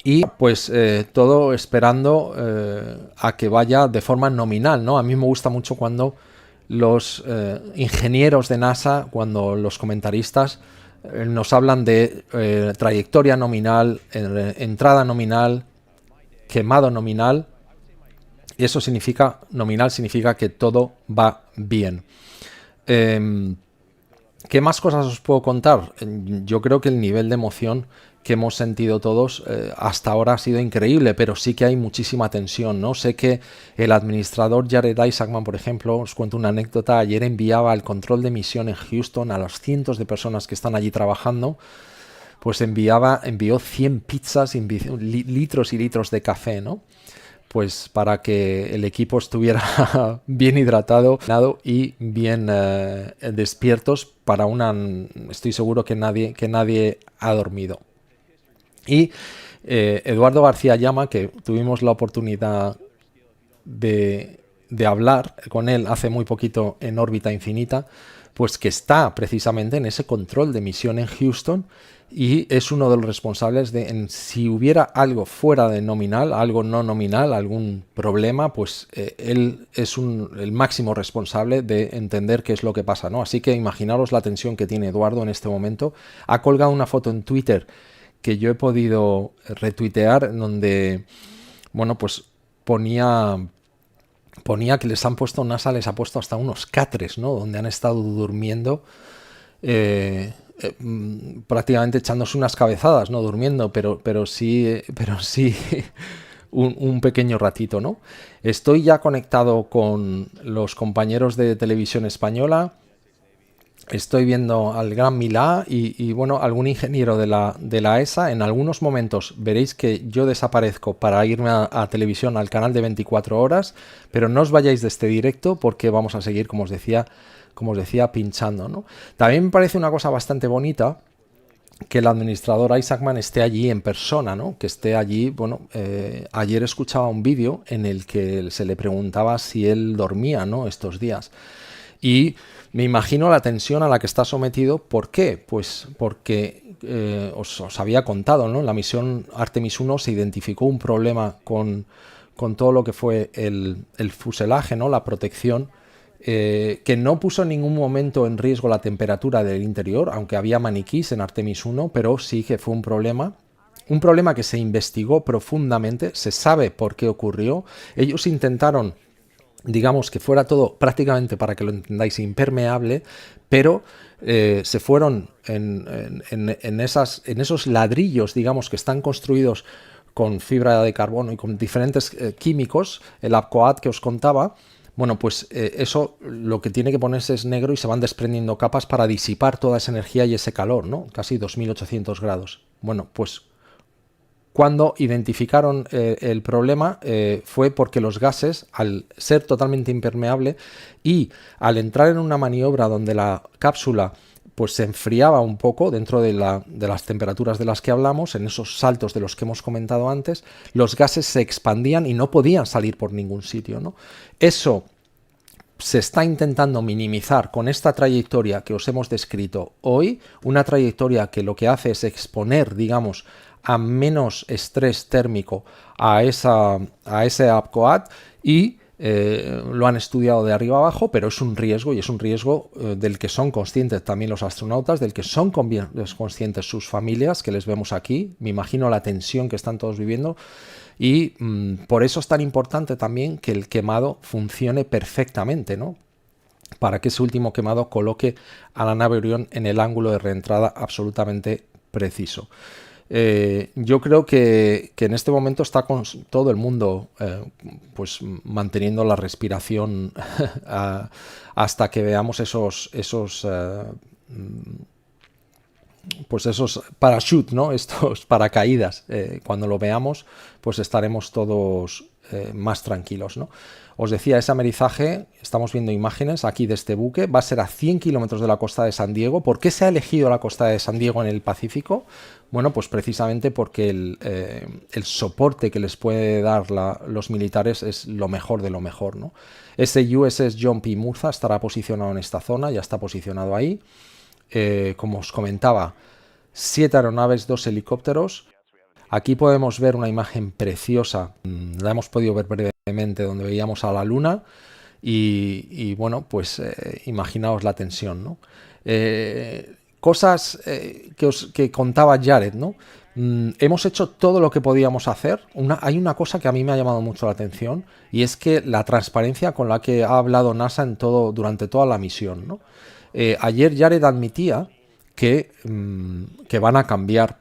Y pues todo esperando a que vaya de forma nominal, ¿no? A mí me gusta mucho cuando los ingenieros de NASA, cuando los comentaristas nos hablan de trayectoria nominal, entrada nominal, quemado nominal. Y eso significa, nominal significa que todo va bien. ¿Qué más cosas os puedo contar? Yo creo que el nivel de emoción que hemos sentido todos hasta ahora ha sido increíble, pero sí que hay muchísima tensión, ¿no? Sé que el administrador Jared Isaacman, por ejemplo, os cuento una anécdota, ayer enviaba el control de misión en Houston a los cientos de personas que están allí trabajando, pues envió 100 pizzas, litros y litros de café, ¿no? Pues para que el equipo estuviera bien hidratado y bien despiertos para estoy seguro que nadie ha dormido. Y Eduardo García Llama, que tuvimos la oportunidad de hablar con él hace muy poquito en órbita infinita, pues que está precisamente en ese control de misión en Houston y es uno de los responsables de si hubiera algo fuera de nominal, algo no nominal, algún problema, pues él es el máximo responsable de entender qué es lo que pasa, ¿no? Así que imaginaros la tensión que tiene Eduardo en este momento. Ha colgado una foto en Twitter que yo he podido retuitear, donde, pues ponía que les han puesto, NASA les ha puesto hasta unos catres, ¿no? Donde han estado durmiendo, prácticamente echándose unas cabezadas, no durmiendo, pero sí un pequeño ratito, ¿no? Estoy ya conectado con los compañeros de televisión española. Estoy viendo al gran Milá y algún ingeniero de la ESA. En algunos momentos veréis que yo desaparezco para irme a televisión, al canal de 24 horas, pero no os vayáis de este directo porque vamos a seguir, como os decía, pinchando, ¿no? También me parece una cosa bastante bonita que el administrador Isaacman esté allí en persona, ¿no? Que esté allí. Bueno, ayer escuchaba un vídeo en el que se le preguntaba si él dormía, ¿no?, estos días. Y me imagino la tensión a la que está sometido. ¿Por qué? Pues porque os había contado, ¿no? En la misión Artemis I se identificó un problema con todo lo que fue el fuselaje, ¿no?, la protección, que no puso en ningún momento en riesgo la temperatura del interior, aunque había maniquís en Artemis I, pero sí que fue un problema que se investigó profundamente, se sabe por qué ocurrió. Ellos intentaron, digamos, que fuera todo prácticamente, para que lo entendáis, impermeable, pero se fueron en esos ladrillos, digamos, que están construidos con fibra de carbono y con diferentes químicos, el APCOAT que os contaba. Bueno, pues eso lo que tiene que ponerse es negro y se van desprendiendo capas para disipar toda esa energía y ese calor, ¿no? Casi 2800 grados. Bueno, pues cuando identificaron el problema fue porque los gases, al ser totalmente impermeable y al entrar en una maniobra donde la cápsula pues se enfriaba un poco dentro de las temperaturas de las que hablamos, en esos saltos de los que hemos comentado antes, los gases se expandían y no podían salir por ningún sitio, ¿no? Eso se está intentando minimizar con esta trayectoria que os hemos descrito hoy, una trayectoria que lo que hace es exponer, digamos, a menos estrés térmico a ese APCOAT, y lo han estudiado de arriba abajo, pero es un riesgo, y es un riesgo del que son conscientes también los astronautas, del que son conscientes sus familias, que les vemos aquí. Me imagino la tensión que están todos viviendo, y por eso es tan importante también que el quemado funcione perfectamente, ¿no?, para que ese último quemado coloque a la nave Orion en el ángulo de reentrada absolutamente preciso. Yo creo que en este momento está con todo el mundo pues manteniendo la respiración hasta que veamos esos parachutes, ¿no?, estos paracaídas. Cuando lo veamos, pues estaremos todos más tranquilos, ¿no? Os decía, ese amerizaje, estamos viendo imágenes aquí de este buque, va a ser a 100 kilómetros de la costa de San Diego. ¿Por qué se ha elegido la costa de San Diego en el Pacífico? Bueno, pues precisamente porque el soporte que les puede dar los militares es lo mejor de lo mejor, ¿no? Ese USS John P. Murtha estará posicionado en esta zona, ya está posicionado ahí. Como os comentaba, 7 aeronaves, 2 helicópteros. Aquí podemos ver una imagen preciosa, la hemos podido ver brevemente, donde veíamos a la Luna y bueno, pues imaginaos la tensión, ¿no? Cosas que contaba Jared, ¿no? Hemos hecho todo lo que podíamos hacer. Hay una cosa que a mí me ha llamado mucho la atención, y es que la transparencia con la que ha hablado NASA durante toda la misión, ¿no? Ayer Jared admitía que van a cambiar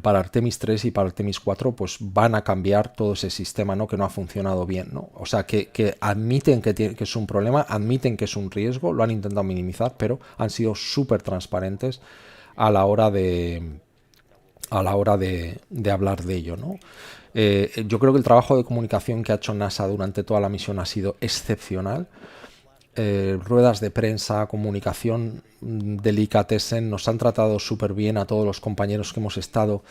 para Artemis III y para Artemis IV, pues van a cambiar todo ese sistema, ¿no?, que no ha funcionado bien, ¿no? O sea, que admiten que es un problema, admiten que es un riesgo, lo han intentado minimizar, pero han sido súper transparentes a la hora de hablar de ello, ¿no? Yo creo que el trabajo de comunicación que ha hecho NASA durante toda la misión ha sido excepcional. Ruedas de prensa, comunicación, delicatessen, nos han tratado súper bien a todos los compañeros que hemos estado,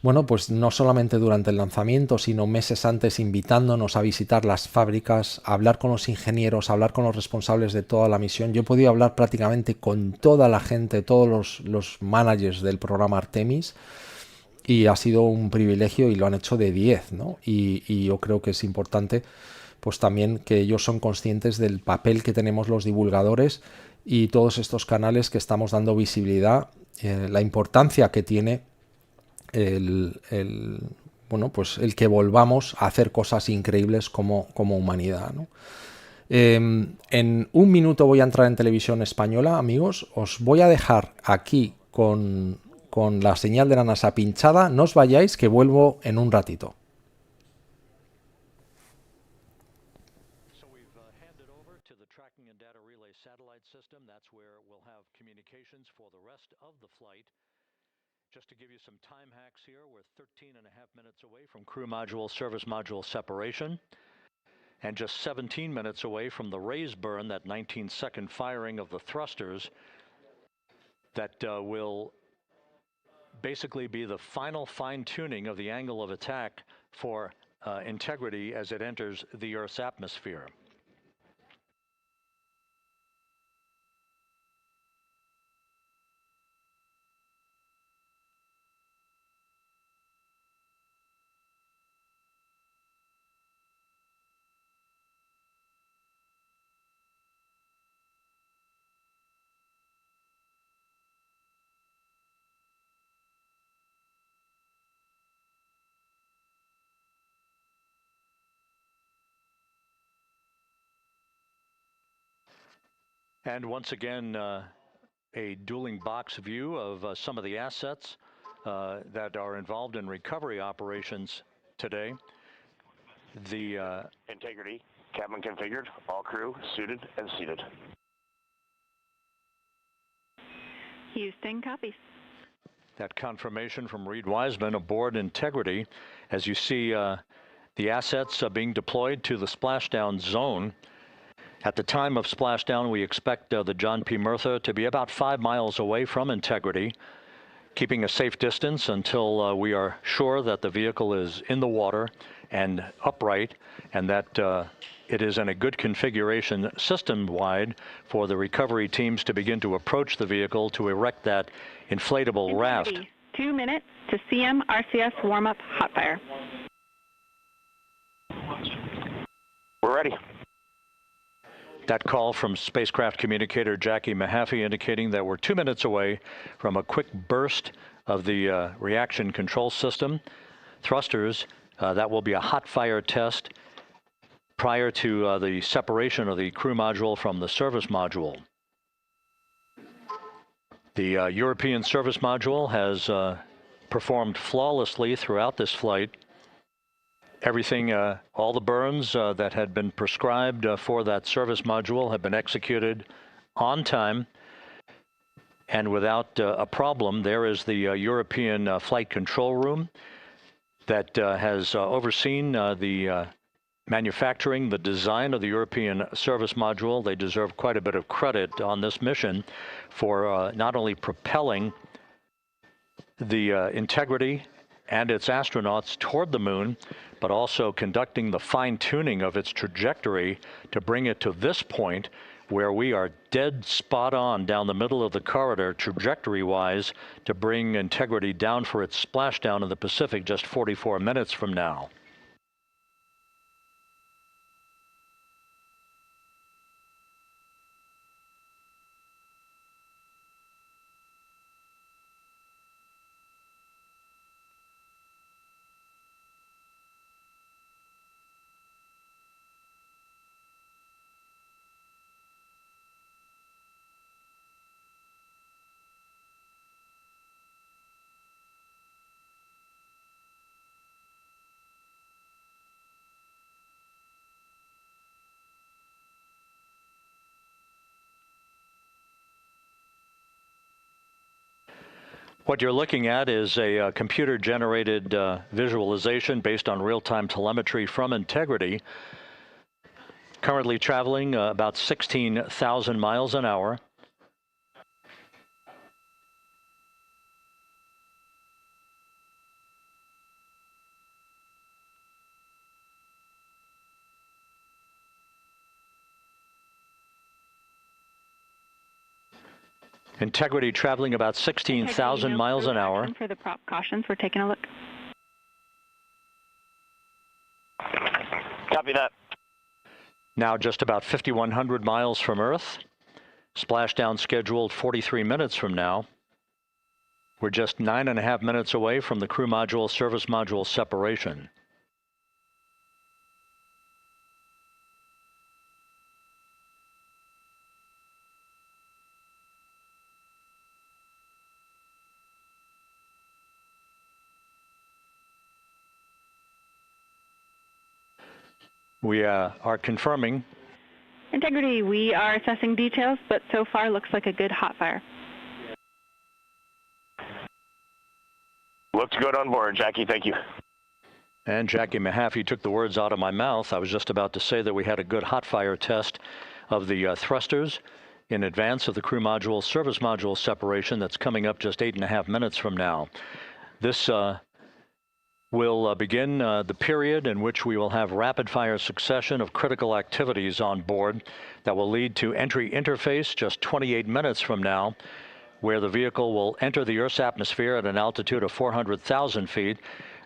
bueno, pues no solamente durante el lanzamiento, sino meses antes, invitándonos a visitar las fábricas, a hablar con los ingenieros, a hablar con los responsables de toda la misión. Yo he podido hablar prácticamente con toda la gente, todos los managers del programa Artemis, y ha sido un privilegio, y lo han hecho de 10, ¿no? Y yo creo que es importante pues también que ellos son conscientes del papel que tenemos los divulgadores y todos estos canales que estamos dando visibilidad, la importancia que tiene bueno, pues el que volvamos a hacer cosas increíbles como humanidad, ¿no? En un minuto voy a entrar en televisión española, amigos. Os voy a dejar aquí con la señal de la NASA pinchada. No os vayáis, que vuelvo en un ratito. Just to give you some time hacks here, we're 13 and a half minutes away from crew module, service module separation, and just 17 minutes away from the raise burn, that 19-second firing of the thrusters that will basically be the final fine-tuning of the angle of attack for integrity as it enters the Earth's atmosphere. And once again, a dueling box view of some of the assets that are involved in recovery operations today. The integrity, cabin configured, all crew suited and seated. Houston copies. That confirmation from Reid Wiseman aboard Integrity. As you see the assets being deployed to the splashdown zone. At the time of splashdown, we expect the John P. Murtha to be about 5 miles away from Integrity, keeping a safe distance until we are sure that the vehicle is in the water and upright, and that it is in a good configuration system-wide for the recovery teams to begin to approach the vehicle to erect that inflatable raft. 2 minutes to CM RCS warm-up hot fire. We're ready. That call from spacecraft communicator Jackie Mahaffey indicating that we're 2 minutes away from a quick burst of the reaction control system. Thrusters, that will be a hot fire test prior to the separation of the crew module from the service module. The European service module has performed flawlessly throughout this flight. Everything, all the burns that had been prescribed for that service module have been executed on time and without a problem. There is the European flight control room that has overseen the manufacturing, the design of the European service module. They deserve quite a bit of credit on this mission for not only propelling the Integrity and its astronauts toward the moon, but also conducting the fine-tuning of its trajectory to bring it to this point where we are dead spot on down the middle of the corridor trajectory-wise to bring Integrity down for its splashdown in the Pacific just 44 minutes from now. What you're looking at is a computer-generated visualization based on real-time telemetry from Integrity, currently traveling about 16,000 miles an hour. Integrity traveling about 16,000 miles an hour. For the prop cautions, we're taking a look. Copy that. Now just about 5,100 miles from Earth. Splashdown scheduled 43 minutes from now. We're just 9.5 minutes away from the crew module service module separation. We are confirming. Integrity, we are assessing details, but so far looks like a good hot fire. Looks good on board, Jackie. Thank you. And Jackie Mahaffey took the words out of my mouth. I was just about to say that we had a good hot fire test of the thrusters in advance of the crew module service module separation that's coming up just 8.5 minutes from now. This will begin the period in which we will have rapid-fire succession of critical activities on board that will lead to entry interface just 28 minutes from now, where the vehicle will enter the Earth's atmosphere at an altitude of 400,000 feet.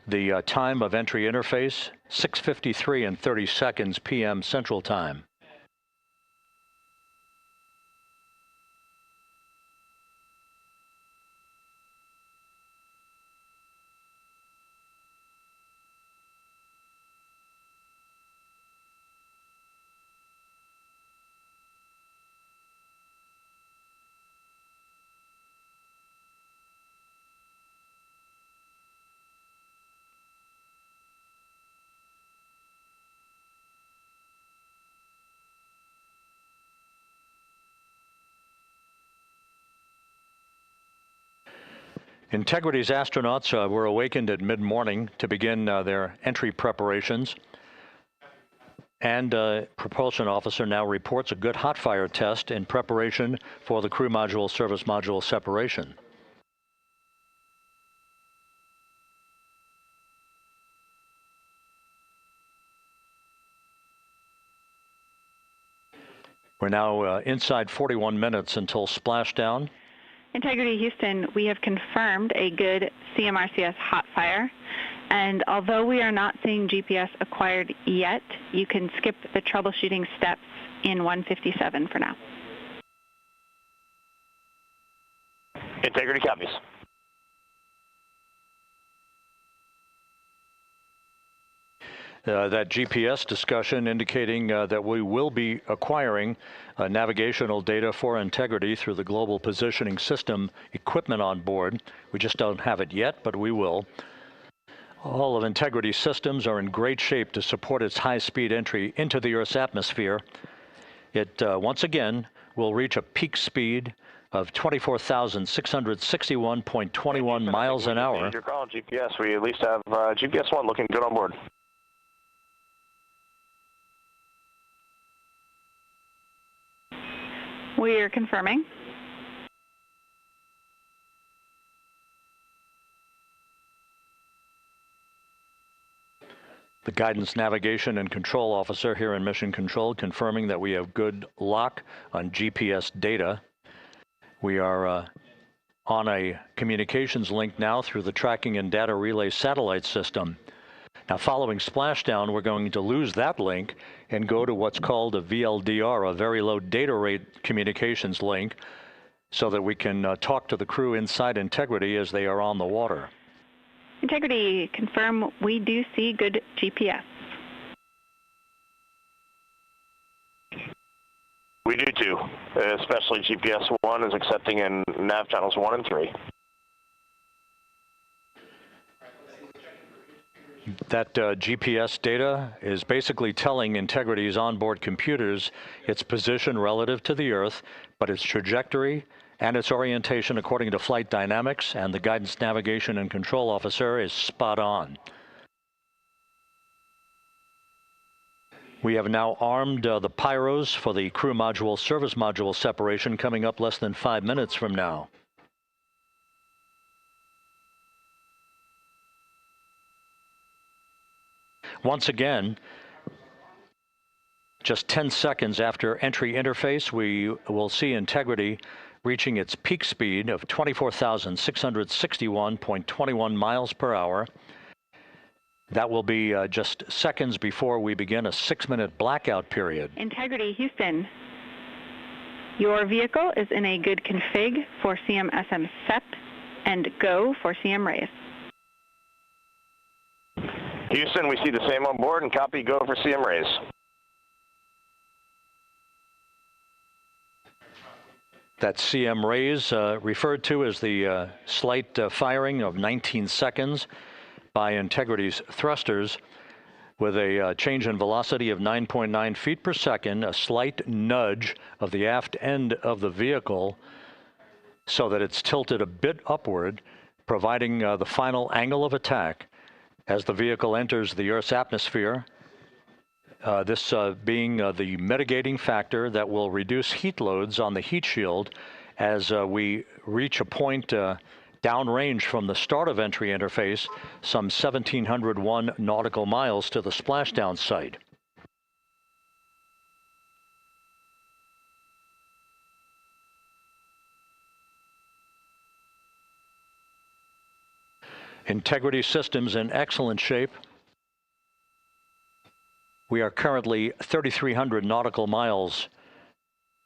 The time of entry interface, 6:53 and 30 seconds p.m. Central Time. Integrity's astronauts were awakened at mid-morning to begin their entry preparations. And propulsion officer now reports a good hot fire test in preparation for the crew module service module separation. We're now inside 41 minutes until splashdown. Integrity Houston, we have confirmed a good CMRCS hot fire, and although we are not seeing GPS acquired yet, you can skip the troubleshooting steps in 157 for now. Integrity copies. That GPS discussion indicating that we will be acquiring navigational data for Integrity through the Global Positioning System equipment on board. We just don't have it yet, but we will. All of Integrity's systems are in great shape to support its high-speed entry into the Earth's atmosphere. It, once again, will reach a peak speed of 24,661.21 miles an hour. Your call, GPS. We at least have GPS 1 looking good on board. We are confirming. The guidance, navigation, and control officer here in Mission Control confirming that we have good lock on GPS data. We are on a communications link now through the tracking and data relay satellite system. Now, following splashdown, we're going to lose that link and go to what's called a VLDR, a very low data rate communications link, so that we can talk to the crew inside Integrity as they are on the water. Integrity, confirm we do see good GPS. We do too, especially GPS 1 is accepting in nav channels 1 and 3. That GPS data is basically telling Integrity's onboard computers its position relative to the Earth, but its trajectory and its orientation according to flight dynamics and the guidance, navigation, and control officer is spot on. We have now armed the pyros for the crew module service module separation coming up less than 5 minutes from now. Once again, just 10 seconds after entry interface, we will see Integrity reaching its peak speed of 24,661.21 miles per hour. That will be just seconds before we begin a 6-minute blackout period. Integrity Houston, your vehicle is in a good config for CM-SM SEP and go for CM raise. Houston, we see the same on board and copy go for CM raise. That CM raise referred to as the slight firing of 19 seconds by Integrity's thrusters with a change in velocity of 9.9 feet per second, a slight nudge of the aft end of the vehicle so that it's tilted a bit upward, providing the final angle of attack as the vehicle enters the Earth's atmosphere This being the mitigating factor that will reduce heat loads on the heat shield as we reach a point downrange from the start of entry interface, some 1,701 nautical miles to the splashdown site. Integrity systems in excellent shape. We are currently 3,300 nautical miles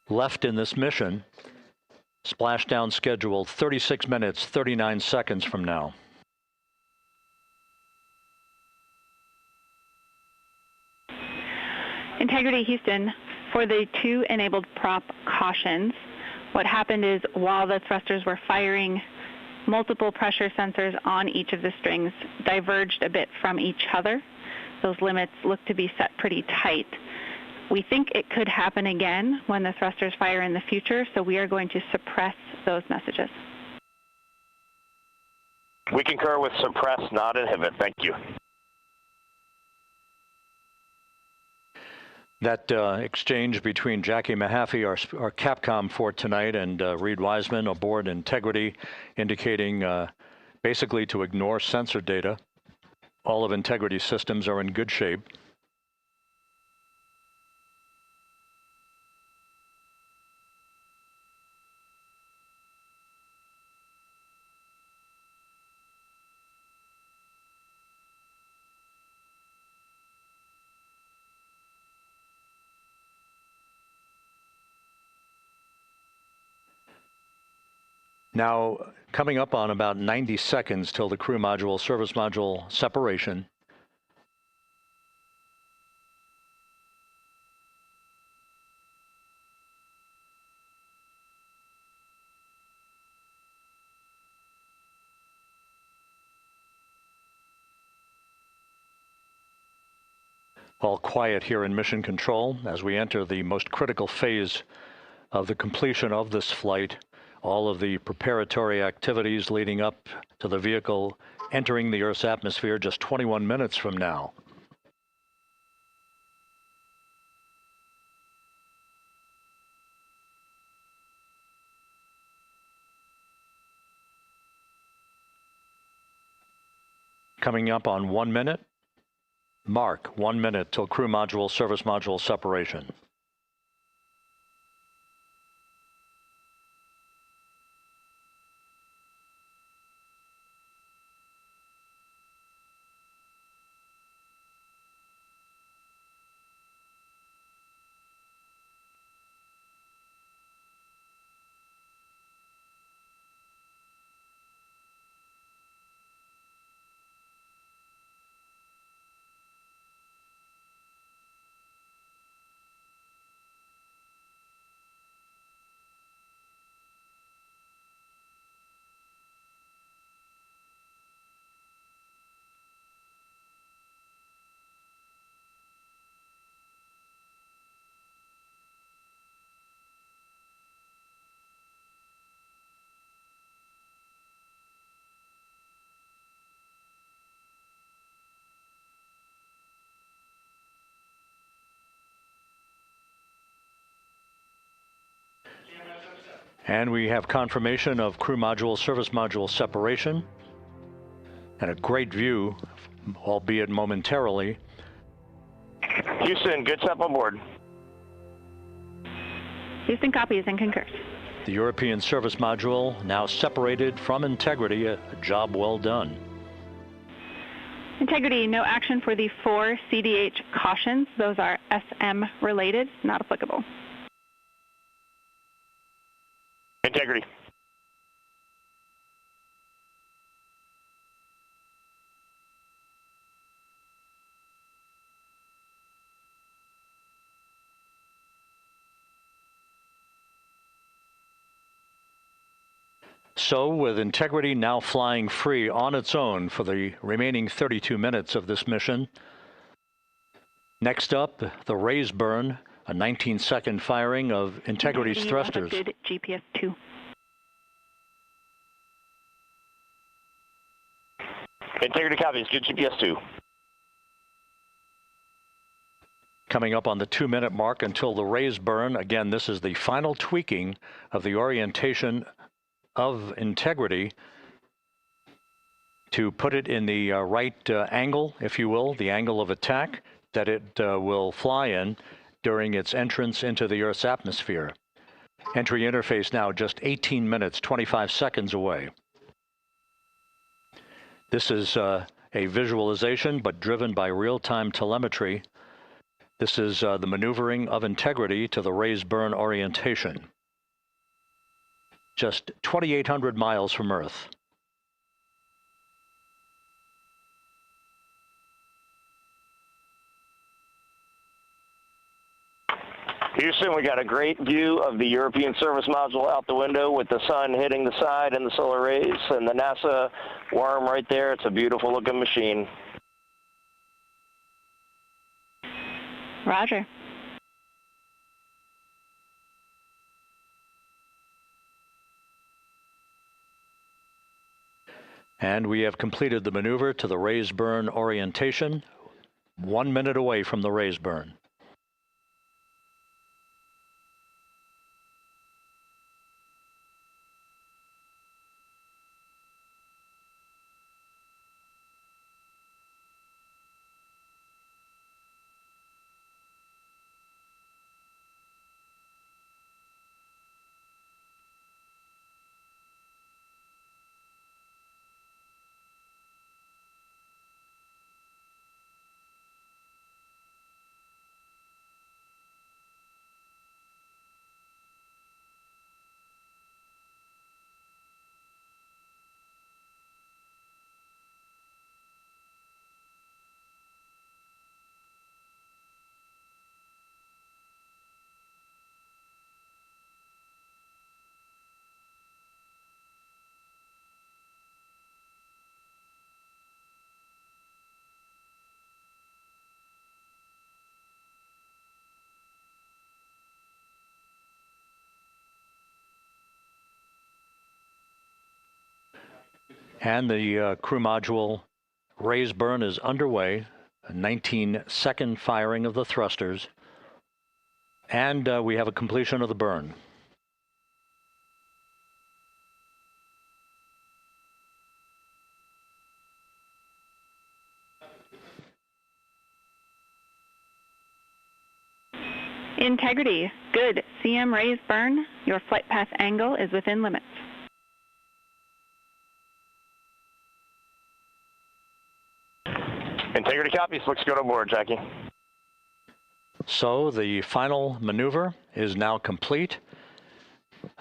left in this mission. Splashdown scheduled 36 minutes, 39 seconds from now. Integrity Houston, for the 2 enabled prop cautions, what happened is while the thrusters were firing, multiple pressure sensors on each of the strings diverged a bit from each other. Those limits look to be set pretty tight. We think it could happen again when the thrusters fire in the future, so we are going to suppress those messages. We concur with suppress, not inhibit. Thank you. That exchange between Jackie Mahaffey, our Capcom for tonight, and Reid Wiseman aboard Integrity, indicating basically to ignore sensor data. All of Integrity systems are in good shape. Now, coming up on about 90 seconds till the crew module, service module separation. All quiet here in Mission Control as we enter the most critical phase of the completion of this flight. All of the preparatory activities leading up to the vehicle entering the Earth's atmosphere just 21 minutes from now. Coming up on 1 minute. Mark 1 minute till crew module, service module separation. And we have confirmation of crew module, service module separation. And a great view, albeit momentarily. Houston, good step on board. Houston copies and concurs. The European service module now separated from Integrity, a job well done. Integrity, no action for the 4 CDH cautions. Those are SM related, not applicable. Integrity. So, with Integrity now flying free on its own for the remaining 32 minutes of this mission. Next up, the raise burn, a 19-second firing of Integrity's thrusters. Good GPS 2. Integrity copies, good GPS 2. Coming up on the 2-minute mark until the raise burn. Again, this is the final tweaking of the orientation of integrity to put it in the right angle, if you will, the angle of attack that it will fly in during its entrance into the Earth's atmosphere. Entry interface now just 18 minutes, 25 seconds away. This is a visualization, but driven by real-time telemetry. This is the maneuvering of integrity to the raise-burn orientation. Just 2,800 miles from Earth. Houston, we got a great view of the European service module out the window with the sun hitting the side and the solar rays, and the NASA worm right there. It's a beautiful looking machine. Roger. And we have completed the maneuver to the raise burn orientation, 1 minute away from the raise burn. And the crew module raise burn is underway, a 19-second firing of the thrusters, and we have a completion of the burn. Integrity, good. CM raise burn. Your flight path angle is within limits. Integrity copies. Looks good on board, Jackie. So the final maneuver is now complete.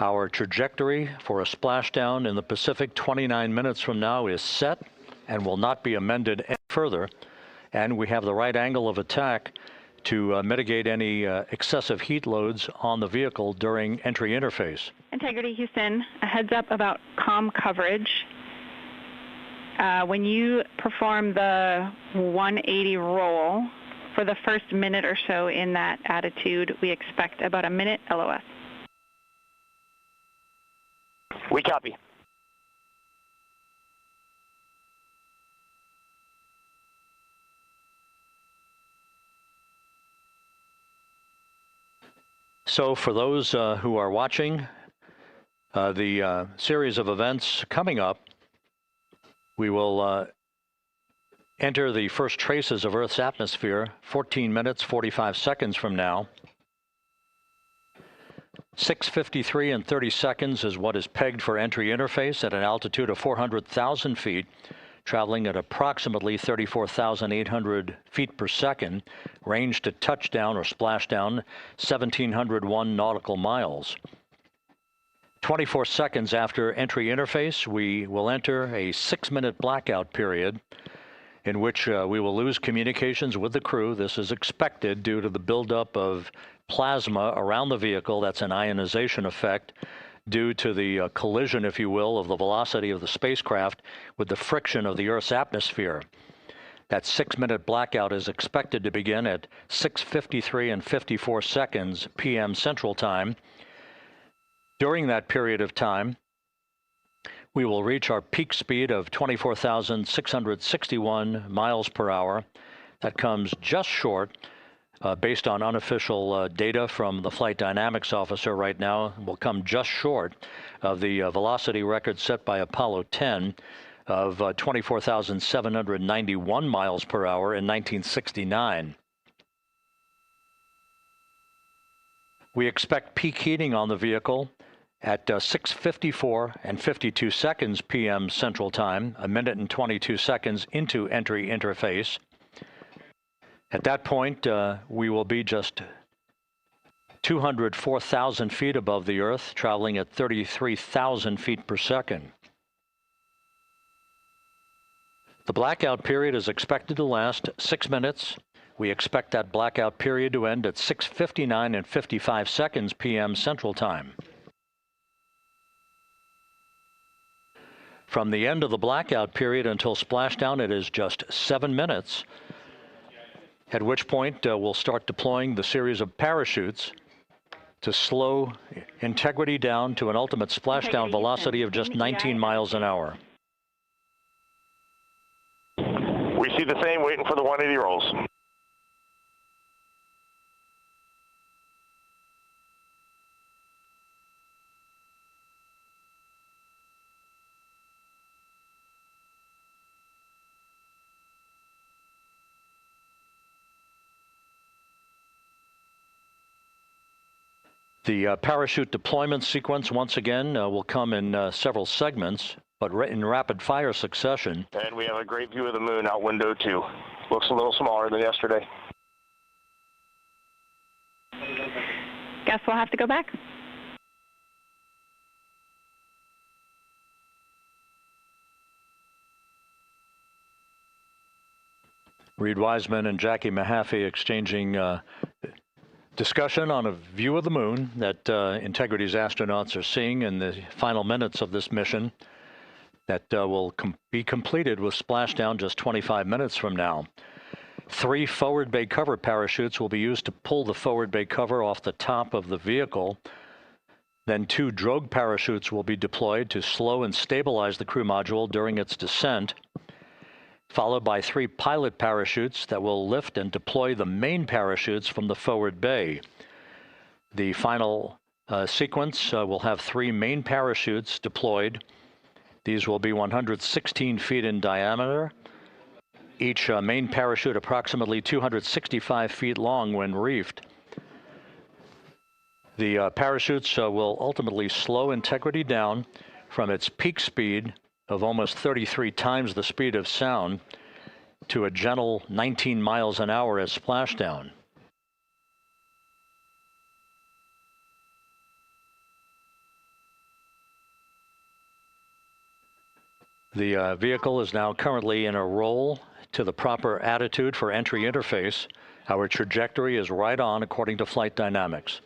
Our trajectory for a splashdown in the Pacific 29 minutes from now is set and will not be amended any further. And we have the right angle of attack to mitigate any excessive heat loads on the vehicle during entry interface. Integrity, Houston, a heads up about comm coverage. When you perform the 180 roll, for the first minute or so in that attitude, we expect about a minute LOS. We copy. So for those who are watching the series of events coming up, we will enter the first traces of Earth's atmosphere 14 minutes, 45 seconds from now. 6:53 and 30 seconds is what is pegged for entry interface at an altitude of 400,000 feet, traveling at approximately 34,800 feet per second, range to touchdown or splashdown 1,701 nautical miles. 24 seconds after entry interface, we will enter a 6-minute blackout period in which we will lose communications with the crew. This is expected due to the buildup of plasma around the vehicle. That's an ionization effect due to the collision, if you will, of the velocity of the spacecraft with the friction of the Earth's atmosphere. That 6-minute blackout is expected to begin at 6:53 and 54 seconds p.m. Central Time. During that period of time, we will reach our peak speed of 24,661 miles per hour. That comes just short based on unofficial data from the flight dynamics officer right now, will come just short of the velocity record set by Apollo 10 of 24,791 miles per hour in 1969. We expect peak heating on the vehicle at 6:54 and 52 seconds p.m. Central Time, a minute and 22 seconds into entry interface. At that point, we will be just 204,000 feet above the Earth, traveling at 33,000 feet per second. The blackout period is expected to last 6 minutes. We expect that blackout period to end at 6:59 and 55 seconds p.m. Central Time. From the end of the blackout period until splashdown, it is just 7 minutes, at which point we'll start deploying the series of parachutes to slow integrity down to an ultimate splashdown velocity of just 19 miles an hour. We see the same, waiting for the 180 rolls. The parachute deployment sequence, once again, will come in several segments, but in rapid fire succession. And we have a great view of the moon out window 2. Looks a little smaller than yesterday. Guess we'll have to go back. Reid Wiseman and Jackie Mahaffey exchanging discussion on a view of the moon that Integrity's astronauts are seeing in the final minutes of this mission that will be completed with splashdown just 25 minutes from now. 3 forward bay cover parachutes will be used to pull the forward bay cover off the top of the vehicle. Then 2 drogue parachutes will be deployed to slow and stabilize the crew module during its descent, followed by 3 pilot parachutes that will lift and deploy the main parachutes from the forward bay. The final sequence will have 3 main parachutes deployed. These will be 116 feet in diameter, each main parachute approximately 265 feet long when reefed. The parachutes will ultimately slow Integrity down from its peak speed of almost 33 times the speed of sound to a gentle 19 miles an hour at splashdown. The vehicle is now currently in a roll to the proper attitude for entry interface. Our trajectory is right on according to flight dynamics.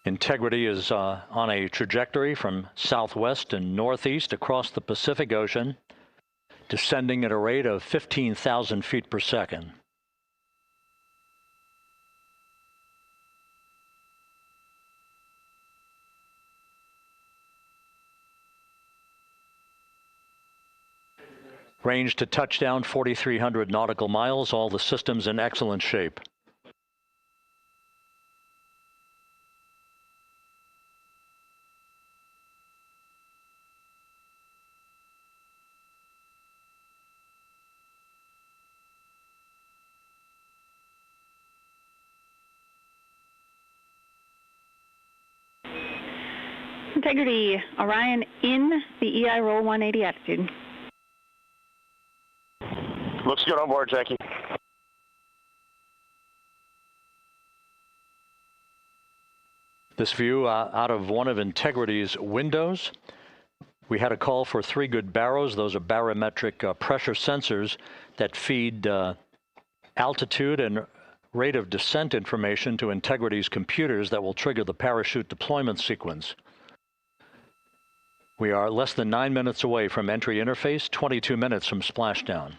Integrity is on a trajectory from southwest and northeast across the Pacific Ocean, descending at a rate of 15,000 feet per second. Range to touchdown 4,300 nautical miles, all the systems in excellent shape. Integrity, Orion in the EI roll 180 attitude. Looks good on board, Jackie. This view out of one of Integrity's windows. We had a call for 3 good baros. Those are barometric pressure sensors that feed altitude and rate of descent information to Integrity's computers that will trigger the parachute deployment sequence. We are less than 9 minutes away from entry interface, 22 minutes from splashdown.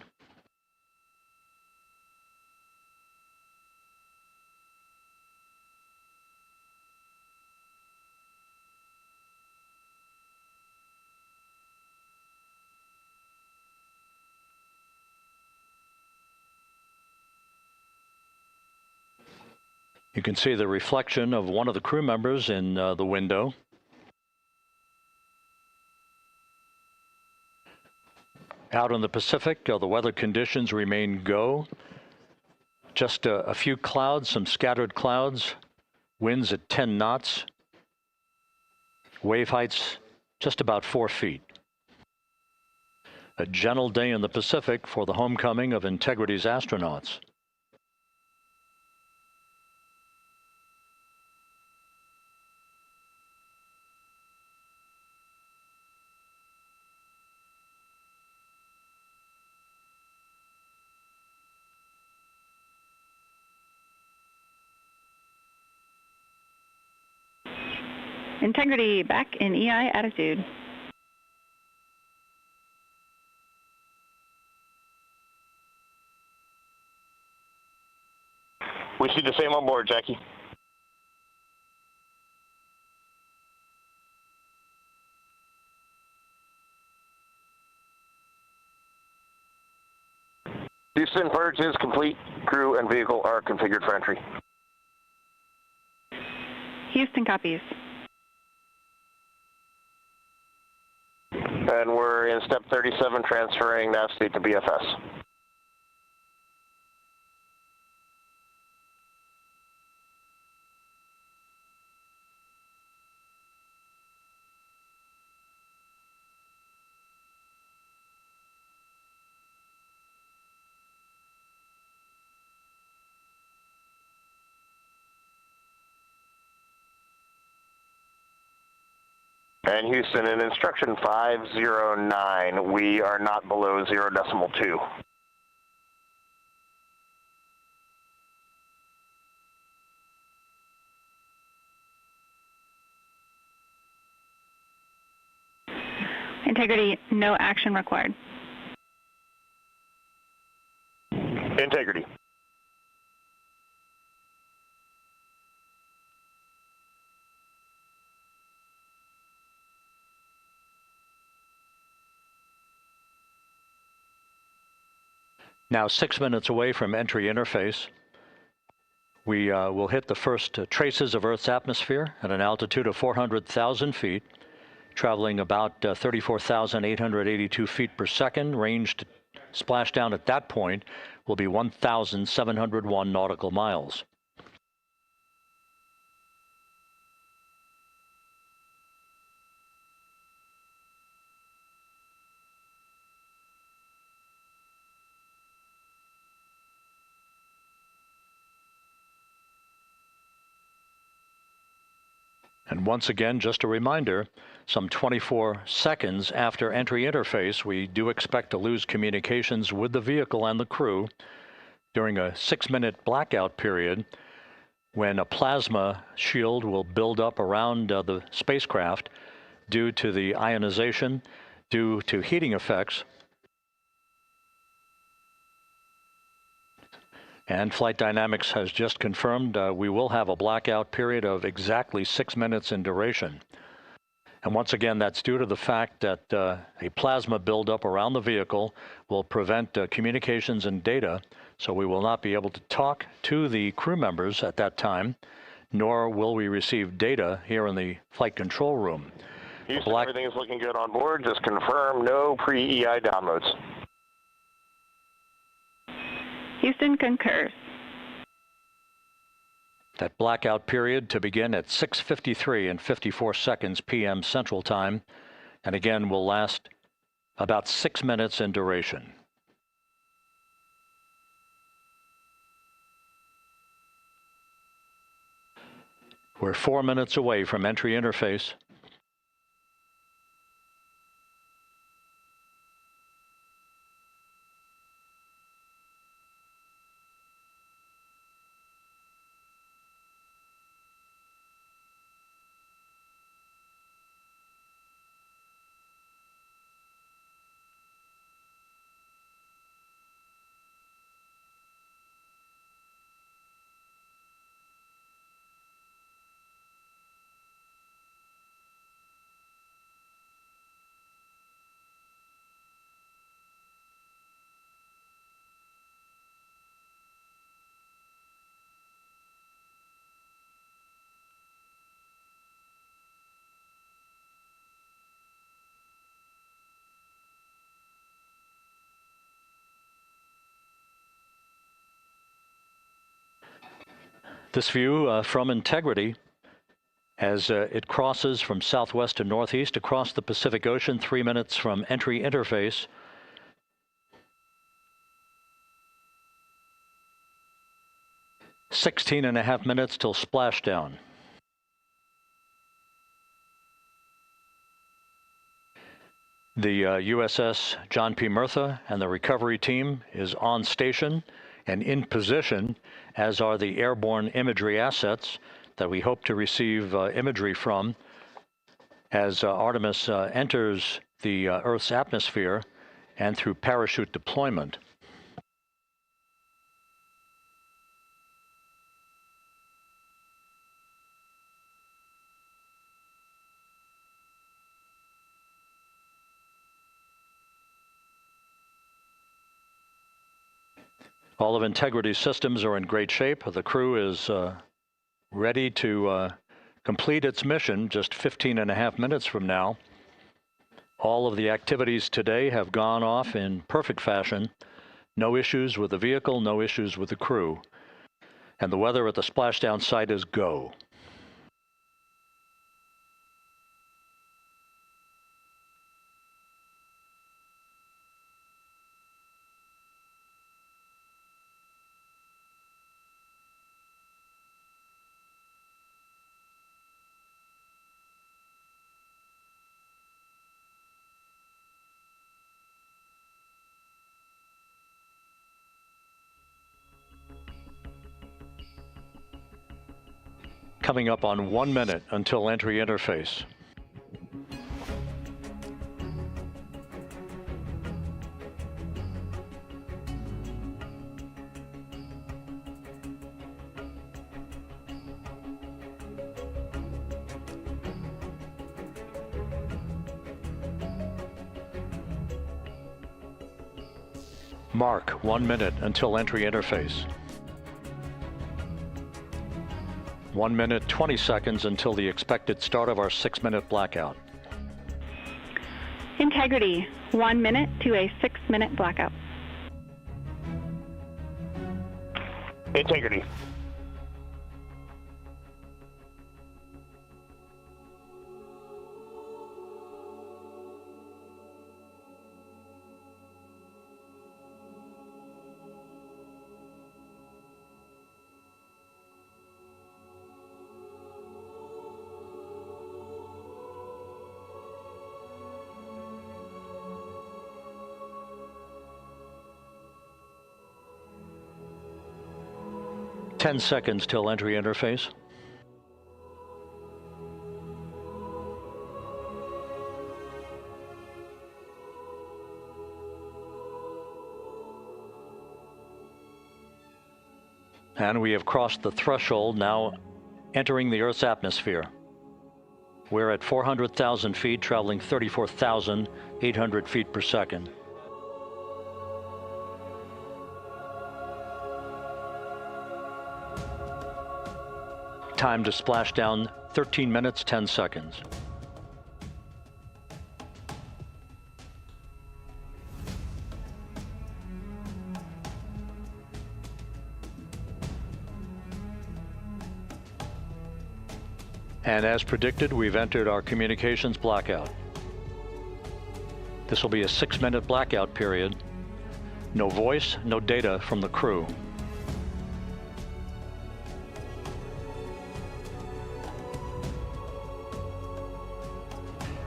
You can see the reflection of one of the crew members in the window. Out in the Pacific, the weather conditions remain go. Just a few clouds, some scattered clouds, winds at 10 knots, wave heights just about 4 feet. A gentle day in the Pacific for the homecoming of Integrity's astronauts. Integrity back in EI attitude. We see the same on board, Jackie. Houston, purge is complete. Crew and vehicle are configured for entry. Houston copies. And we're in step 37, transferring nav state to BFS. And Houston, in instruction 509, we are not below 0.2. Integrity, no action required. Integrity. Now 6 minutes away from entry interface. We will hit the first traces of Earth's atmosphere at an altitude of 400,000 feet, traveling about 34,882 feet per second. Range to splashdown at that point will be 1,701 nautical miles. And once again, just a reminder, some 24 seconds after entry interface, we do expect to lose communications with the vehicle and the crew during a 6-minute blackout period when a plasma shield will build up around the spacecraft due to the ionization, due to heating effects. And Flight Dynamics has just confirmed we will have a blackout period of exactly 6 minutes in duration. And once again, that's due to the fact that a plasma buildup around the vehicle will prevent communications and data, so we will not be able to talk to the crew members at that time, nor will we receive data here in the flight control room. Houston, everything is looking good on board. Just confirm no pre-EI downloads. Houston concurs. That blackout period to begin at 6:53 and 54 seconds p.m. Central Time, and again will last about 6 minutes in duration. We're 4 minutes away from entry interface. This view from Integrity as it crosses from southwest to northeast across the Pacific Ocean, 3 minutes from entry interface. "16.5 minutes till splashdown." The USS John P. Murtha and the recovery team is on station and in position, as are the airborne imagery assets that we hope to receive imagery from as Artemis enters the Earth's atmosphere and through parachute deployment. All of Integrity's systems are in great shape. The crew is ready to complete its mission just 15.5 minutes from now. All of the activities today have gone off in perfect fashion. No issues with the vehicle, no issues with the crew. And the weather at the splashdown site is go. Coming up on 1 minute until entry interface. Mark 1 minute until entry interface. 1 minute, 20 seconds until the expected start of our 6-minute blackout. Integrity, 1 minute to a 6-minute blackout. Integrity. Ten seconds till entry interface. And we have crossed the threshold, now entering the Earth's atmosphere. We're at 400,000 feet, traveling 34,800 feet per second. Time to splash down, 13 minutes, 10 seconds. And as predicted, we've entered our communications blackout. This will be a 6-minute blackout period. No voice, no data from the crew.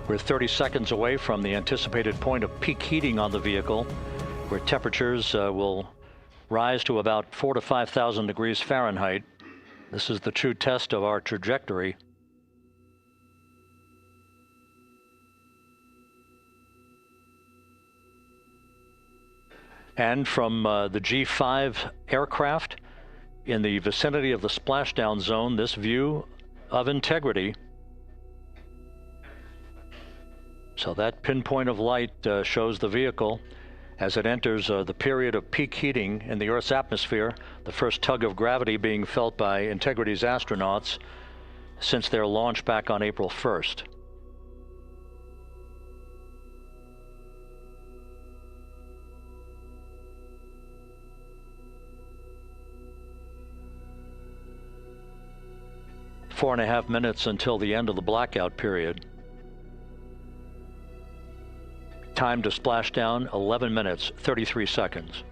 We're 30 seconds away from the anticipated point of peak heating on the vehicle, where temperatures will rise to about 4,000 to 5,000 degrees Fahrenheit. This is the true test of our trajectory. And from the G5 aircraft in the vicinity of the splashdown zone, this view of Integrity. So that pinpoint of light shows the vehicle as it enters the period of peak heating in the Earth's atmosphere, the first tug of gravity being felt by Integrity's astronauts since their launch back on April 1st. 4.5 minutes until the end of the blackout period. Time to splashdown, 11 minutes, 33 seconds.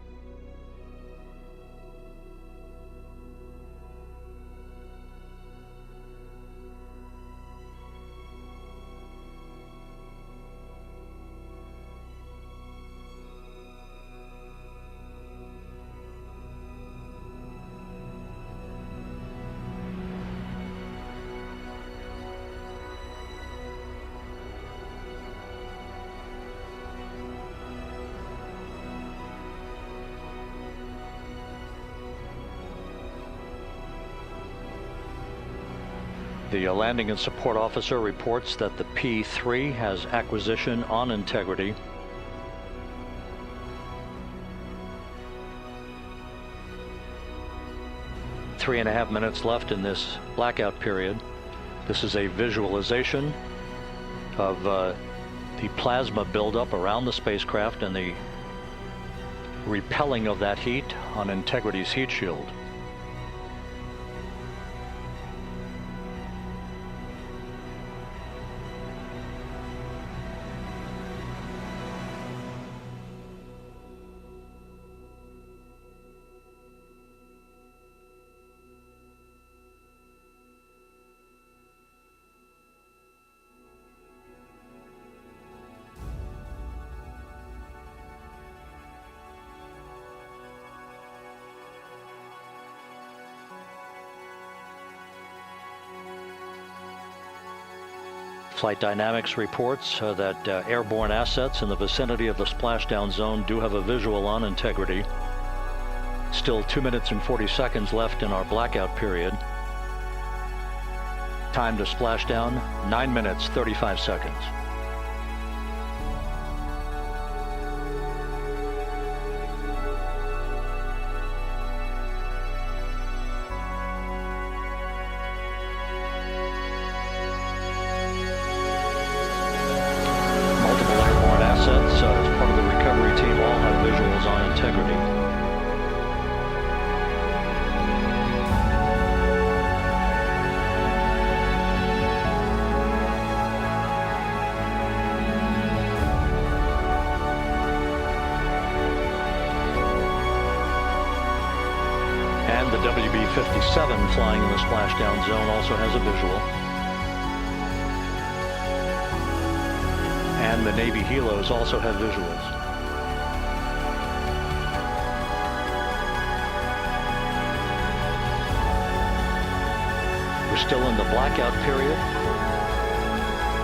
The landing and support officer reports that the P-3 has acquisition on integrity. Three and a half minutes left in this blackout period. This is a visualization of the plasma buildup around the spacecraft and the repelling of that heat on integrity's heat shield. Flight Dynamics reports that airborne assets in the vicinity of the splashdown zone do have a visual on integrity. Still 2 minutes and 40 seconds left in our blackout period. Time to splashdown, 9 minutes, 35 seconds. WB-57 flying in the splashdown zone also has a visual. And the Navy helos also have visuals. We're still in the blackout period.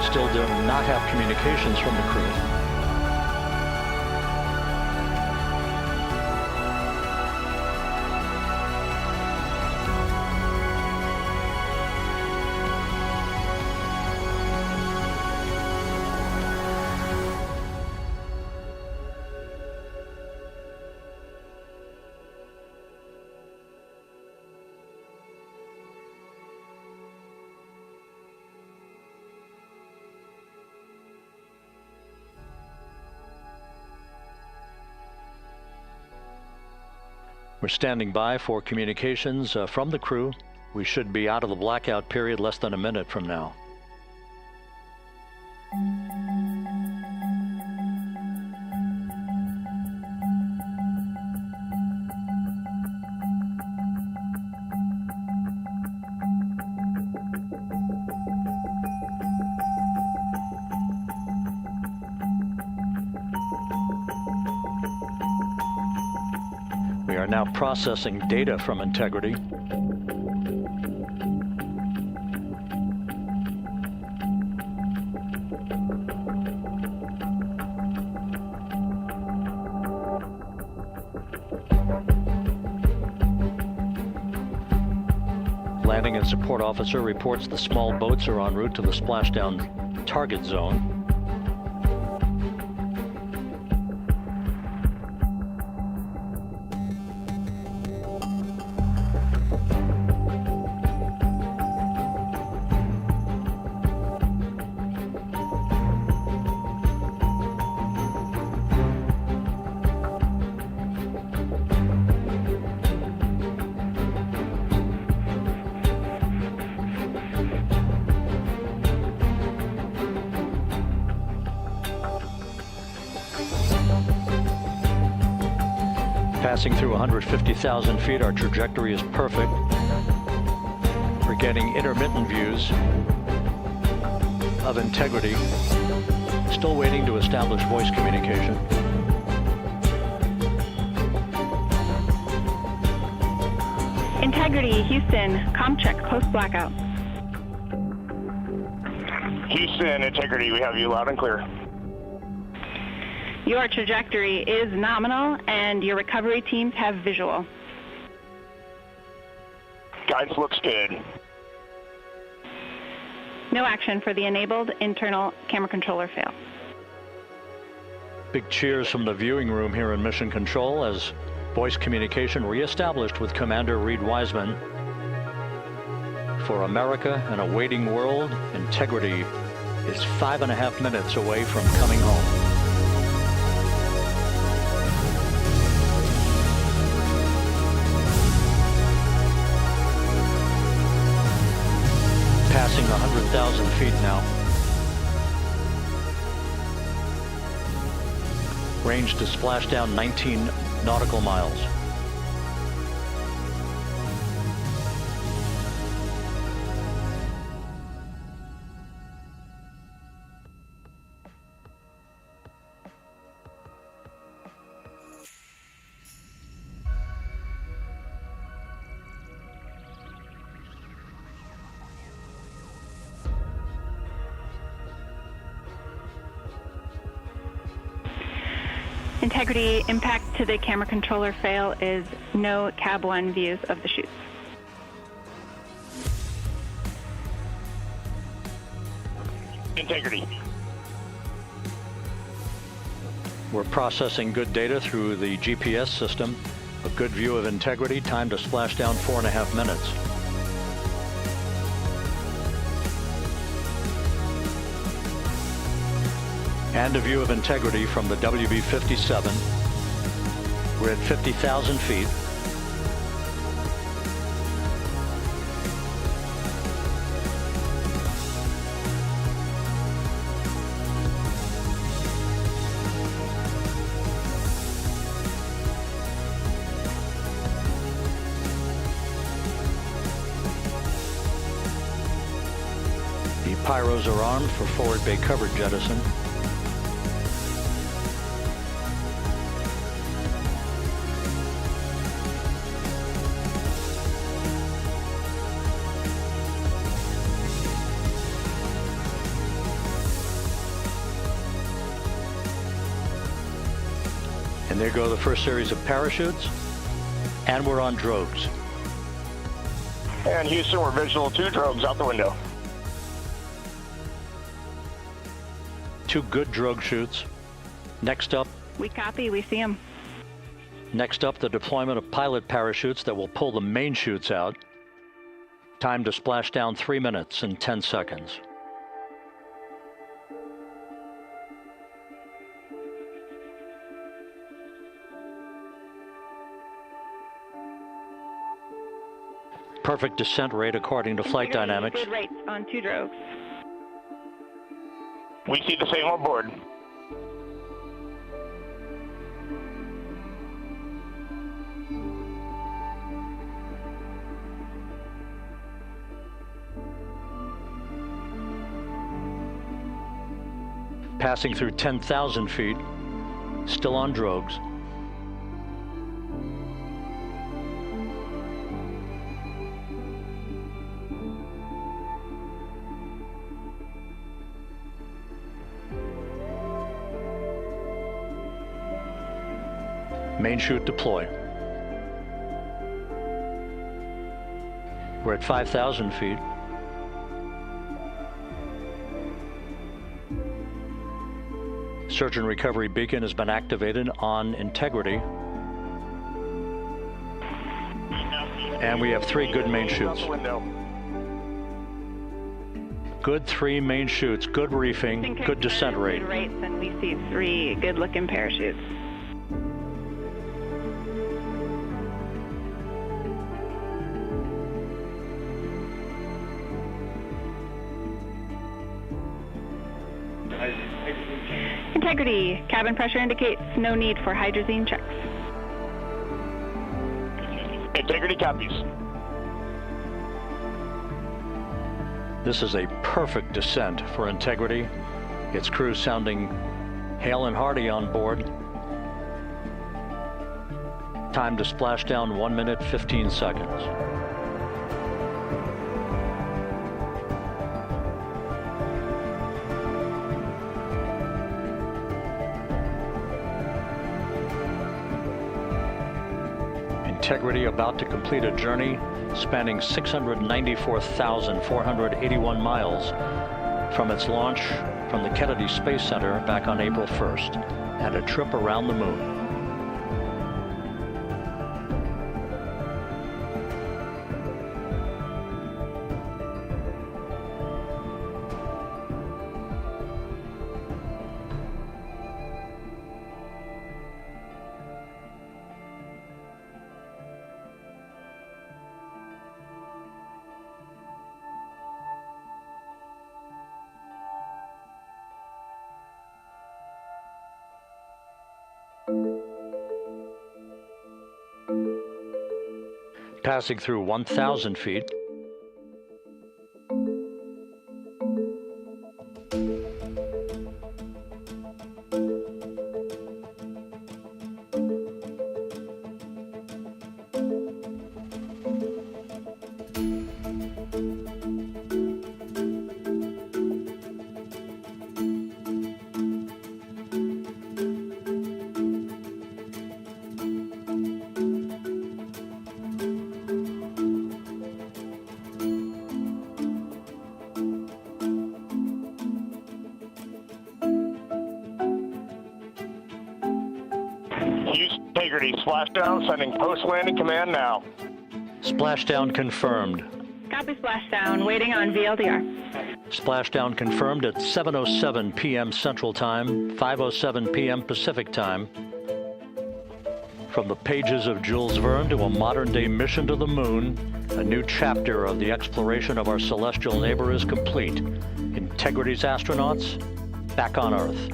Still do not have communications from the crew. We're standing by for communications from the crew. We should be out of the blackout period less than a minute from now. We are now processing data from integrity. Landing and support officer reports the small boats are en route to the splashdown target zone. Passing through 150,000 feet, our trajectory is perfect. We're getting intermittent views of integrity. Still waiting to establish voice communication. Integrity, Houston, comm check, close blackout. Houston, Integrity, we have you loud and clear. Your trajectory is nominal and your recovery teams have visual. Guidance looks good. No action for the enabled internal camera controller fail. Big cheers from the viewing room here in Mission Control as voice communication reestablished with Commander Reid Wiseman. For America and a waiting world, Integrity is 5.5 minutes away from coming home. Passing 100,000 feet now. Range to splashdown 19 nautical miles. Integrity, impact to the camera controller fail is no cab 1 views of the chutes. Integrity. We're processing good data through the GPS system. A good view of Integrity, time to splashdown 4.5 minutes. And a view of Integrity from the WB-57. We're at 50,000 feet. The pyros are armed for forward bay coverage jettison. And there go the first series of parachutes, and we're on drogues. And Houston, we're visual 2 drogues out the window. 2 good drogue chutes. Next up, We copy, we see them. the deployment of pilot parachutes that will pull the main chutes out. Time to splash down 3 minutes and 10 seconds. Perfect descent rate according to flight dynamics. Good rates on 2 drogues. We see the same on board. Passing through 10,000 feet, still on drogues. Main chute deploy. We're at 5,000 feet. Search and recovery beacon has been activated on Integrity. And we have 3 good main chutes. Good 3 main chutes, good reefing, good descent rate. Good rates, and we see 3 good-looking parachutes. Integrity, cabin pressure indicates no need for hydrazine checks. Integrity copies. This is a perfect descent for Integrity. Its crew sounding hail and hearty on board. Time to splash down 1 minute 15 seconds. Integrity about to complete a journey spanning 694,481 miles from its launch from the Kennedy Space Center back on April 1st, and a trip around the moon. Passing through 1,000 feet. Integrity, splashdown, sending post-landing command now. Splashdown confirmed. Copy splashdown, waiting on VLDR. Splashdown confirmed at 7:07 p.m. Central Time, 5:07 p.m. Pacific Time. From the pages of Jules Verne to a modern-day mission to the moon, a new chapter of the exploration of our celestial neighbor is complete. Integrity's astronauts back on Earth.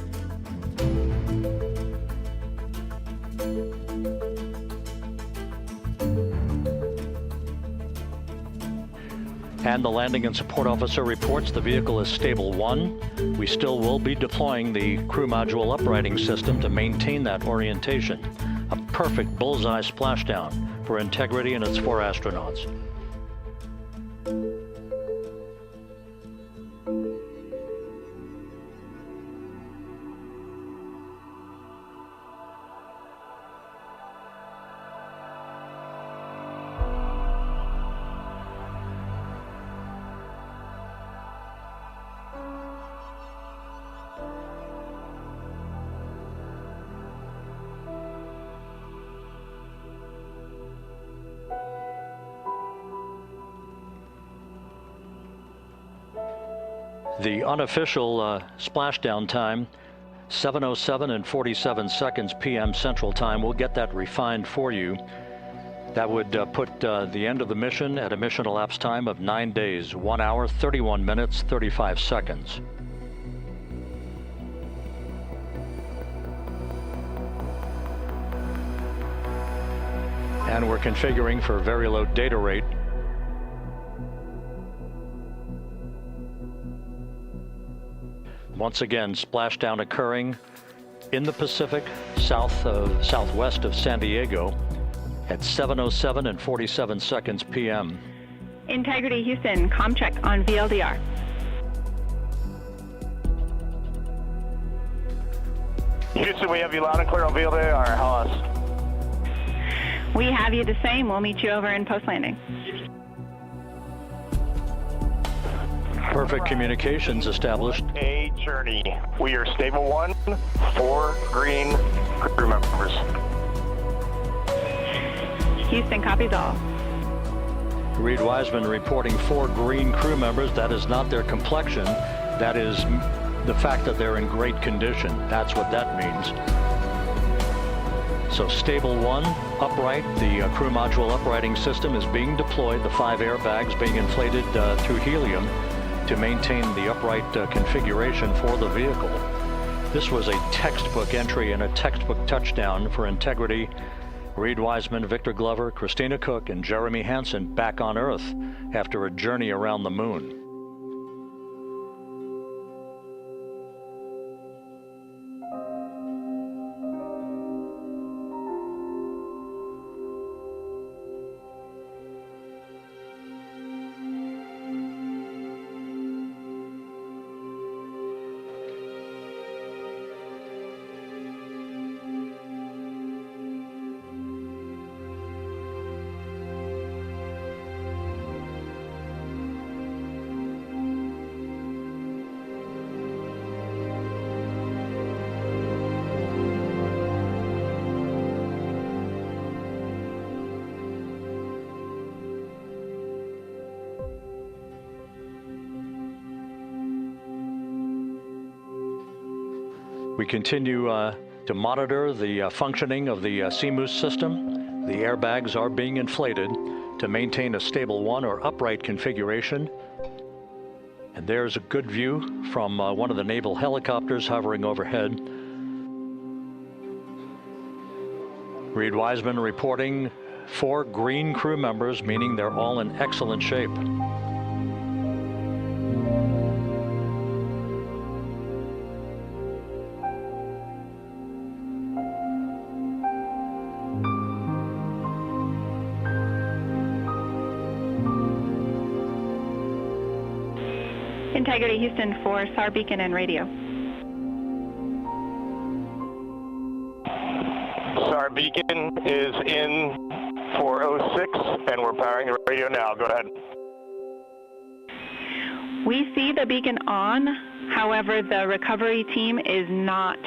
And the landing and support officer reports the vehicle is stable 1. We still will be deploying the crew module uprighting system to maintain that orientation. A perfect bullseye splashdown for Integrity and its 4 astronauts. The unofficial splashdown time, 7:07 and 47 seconds p.m. Central Time. We'll get that refined for you. That would put the end of the mission at a mission elapsed time of 9 days, 1 hour, 31 minutes, 35 seconds. And we're configuring for very low data rate. Once again, splashdown occurring in the Pacific, southwest of San Diego at 7:07 and 47 seconds p.m. Integrity Houston, comm check on VLDR. Houston, we have you loud and clear on VLDR. How us? We have you the same. We'll meet you over in post-landing. Perfect communications established. A journey. We are stable 1, 4 green crew members. Houston copies all. Reid Wiseman reporting 4 green crew members. That is not their complexion. That is the fact that they're in great condition. That's what that means. So stable 1, upright. The crew module uprighting system is being deployed. The 5 airbags being inflated through helium to maintain the upright configuration for the vehicle. This was a textbook entry and a textbook touchdown for Integrity Reid Wiseman, Victor Glover, Christina Koch, and Jeremy Hansen back on Earth after a journey around the moon. We continue to monitor the functioning of the CMOOS system. The airbags are being inflated to maintain a stable one or upright configuration. And there's a good view from one of the naval helicopters hovering overhead. Reid Wiseman reporting 4 green crew members, meaning they're all in excellent shape. Integrity Houston for SAR beacon and radio. SAR beacon is in 406, and we're powering the radio now. Go ahead. We see the beacon on, however, the recovery team is not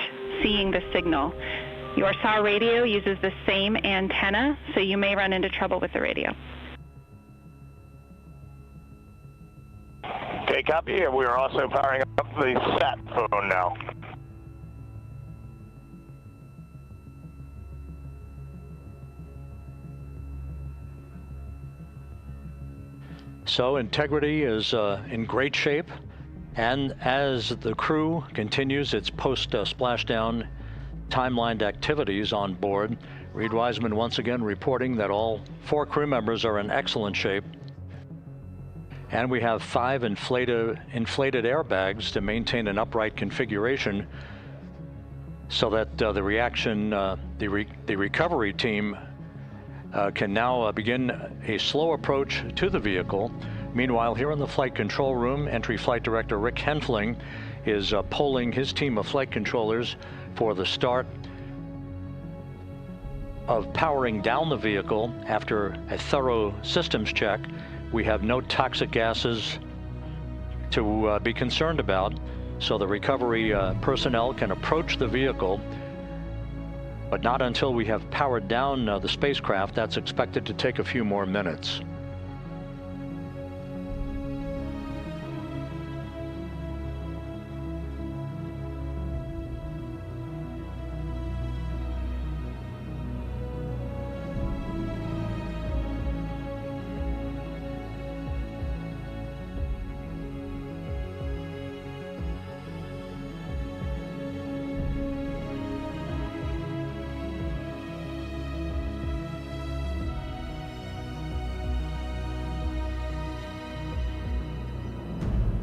seeing the signal. Your SAR radio uses the same antenna, so you may run into trouble with the radio. Okay, copy. We are also powering up the sat phone now. So Integrity is in great shape, and as the crew continues its post-splashdown timelined activities on board, Reid Wiseman once again reporting that all 4 crew members are in excellent shape. And we have 5 inflated airbags to maintain an upright configuration so that the recovery team can now begin a slow approach to the vehicle. Meanwhile, here in the flight control room, Entry Flight Director Rick Henfling is polling his team of flight controllers for the start of powering down the vehicle after a thorough systems check. We have no toxic gases to be concerned about, so the recovery personnel can approach the vehicle, but not until we have powered down the spacecraft. That's expected to take a few more minutes.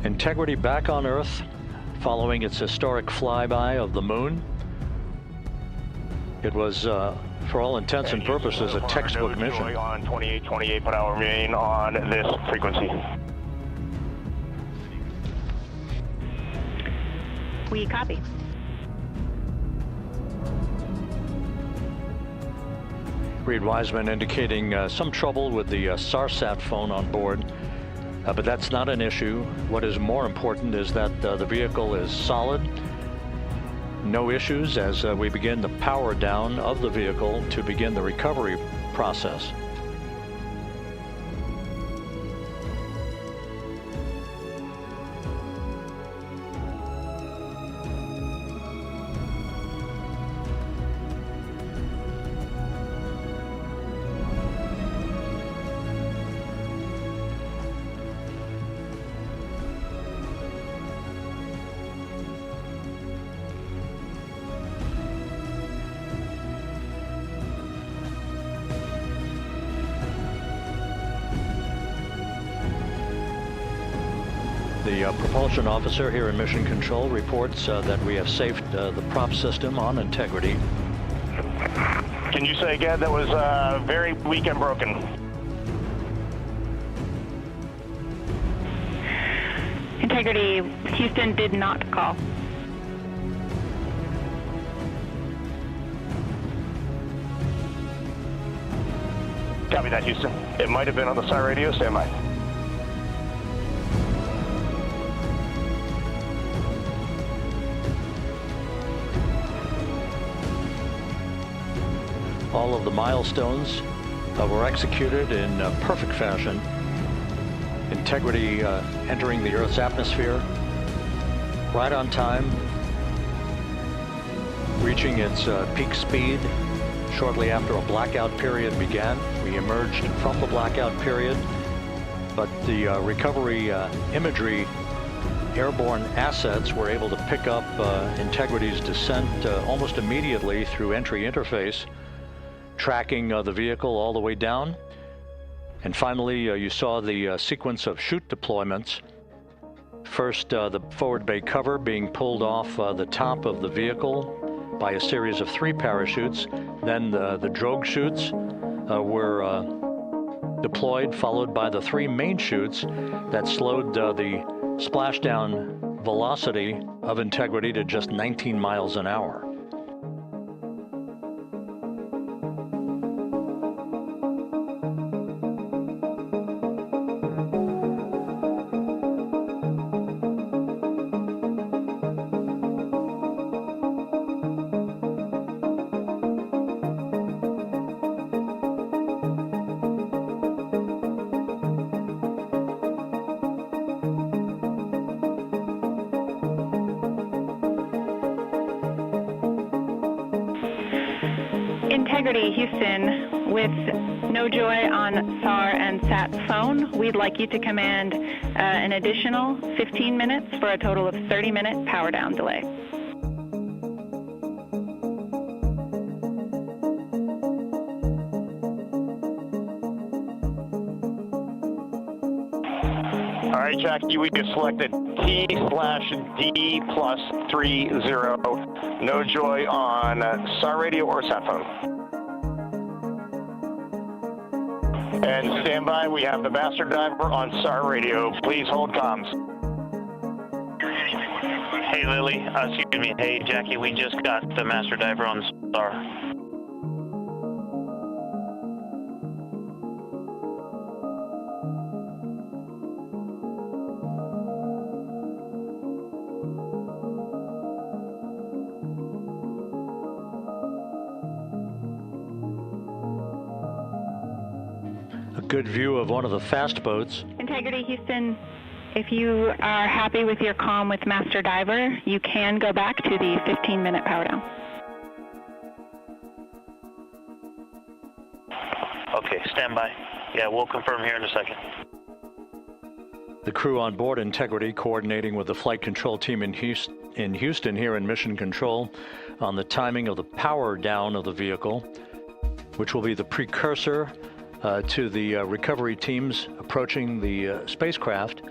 Integrity back on Earth, following its historic flyby of the moon. It was, for all intents and purposes, a textbook mission. On 28 per hour remain on this frequency. We copy. Reid Wiseman indicating some trouble with the SARSAT phone on board. But that's not an issue. What is more important is that the vehicle is solid. No issues as we begin the power down of the vehicle to begin the recovery process. The propulsion officer here in Mission Control reports that we have safed the prop system on integrity. Can you say again? That was very weak and broken. Integrity, Houston did not call. Copy that, Houston. It might have been on the SAR radio. Stand by. All of the milestones were executed in perfect fashion. Integrity entering the Earth's atmosphere right on time, reaching its peak speed shortly after a blackout period began. We emerged from the blackout period, but the recovery imagery airborne assets were able to pick up Integrity's descent almost immediately through entry interface, tracking the vehicle all the way down. And finally, you saw the sequence of chute deployments. First, the forward bay cover being pulled off the top of the vehicle by a series of 3 parachutes. Then the drogue chutes were deployed, followed by the 3 main chutes that slowed the splashdown velocity of Integrity to just 19 miles an hour. Integrity, Houston, with no joy on SAR and SAT phone, we'd like you to command an additional 15 minutes for a total of 30-minute power down delay. All right, Jackie, we have selected T/D+30. No joy on SAR radio or sat phone. And stand by, we have the master diver on SAR radio. Please hold comms. Hey Lily, excuse me, hey Jackie, we just got the master diver on SAR. Good view of one of the fast boats. Integrity, Houston, if you are happy with your comm with Master Diver, you can go back to the 15-minute power down. Okay, stand by. Yeah, we'll confirm here in a second. The crew on board Integrity coordinating with the flight control team in Houston here in Mission Control on the timing of the power down of the vehicle, which will be the precursor to the recovery teams approaching the spacecraft.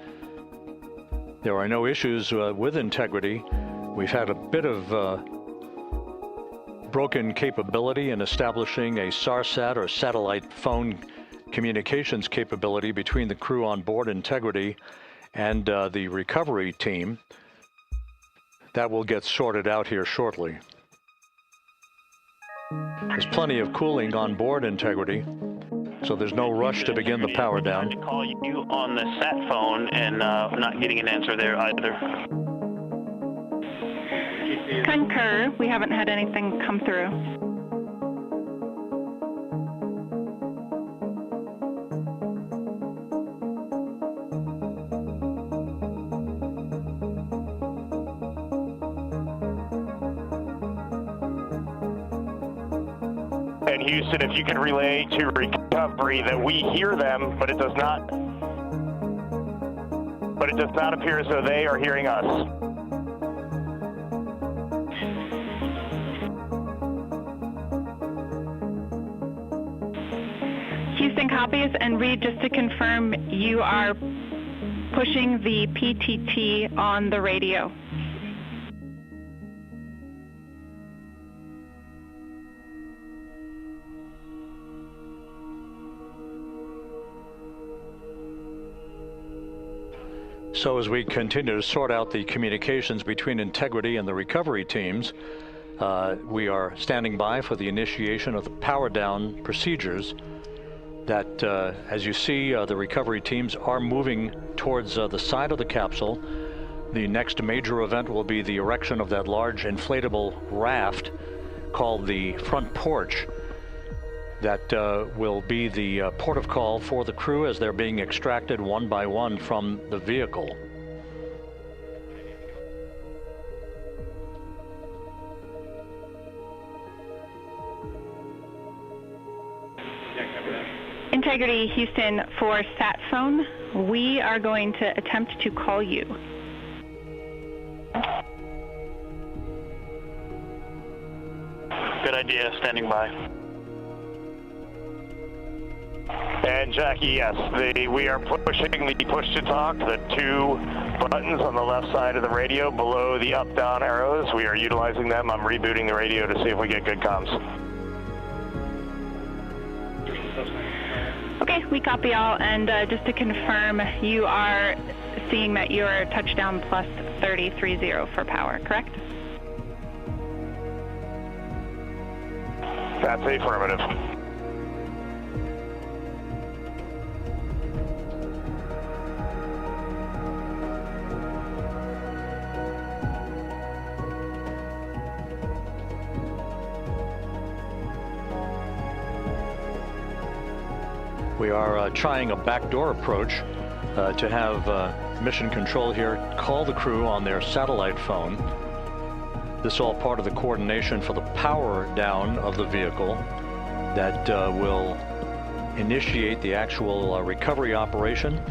There are no issues with Integrity. We've had a bit of broken capability in establishing a SARSAT or satellite phone communications capability between the crew on board Integrity and the recovery team. That will get sorted out here shortly. There's plenty of cooling on board Integrity, so there's no rush to begin the power down. I'm trying to call you on the sat phone and not getting an answer there either. Concur, we haven't had anything come through. And Houston, if you can relay to recovery that we hear them, but it does not appear as though they are hearing us. Houston copies, and Reid, just to confirm, you are pushing the PTT on the radio. So as we continue to sort out the communications between Integrity and the recovery teams, we are standing by for the initiation of the power down procedures that, as you see, the recovery teams are moving towards the side of the capsule. The next major event will be the erection of that large inflatable raft called the front porch. That will be the port of call for the crew as they're being extracted one by one from the vehicle. Integrity Houston, for sat phone, we are going to attempt to call you. Good idea, standing by. And Jackie, yes, we are pushing the push to talk, the two buttons on the left side of the radio below the up-down arrows. We are utilizing them. I'm rebooting the radio to see if we get good comms. Okay, we copy all, and just to confirm, you are seeing that you're touchdown plus 3030 for power, correct? That's affirmative. We are trying a backdoor approach to have mission control here call the crew on their satellite phone. This is all part of the coordination for the power down of the vehicle that will initiate the actual recovery operation.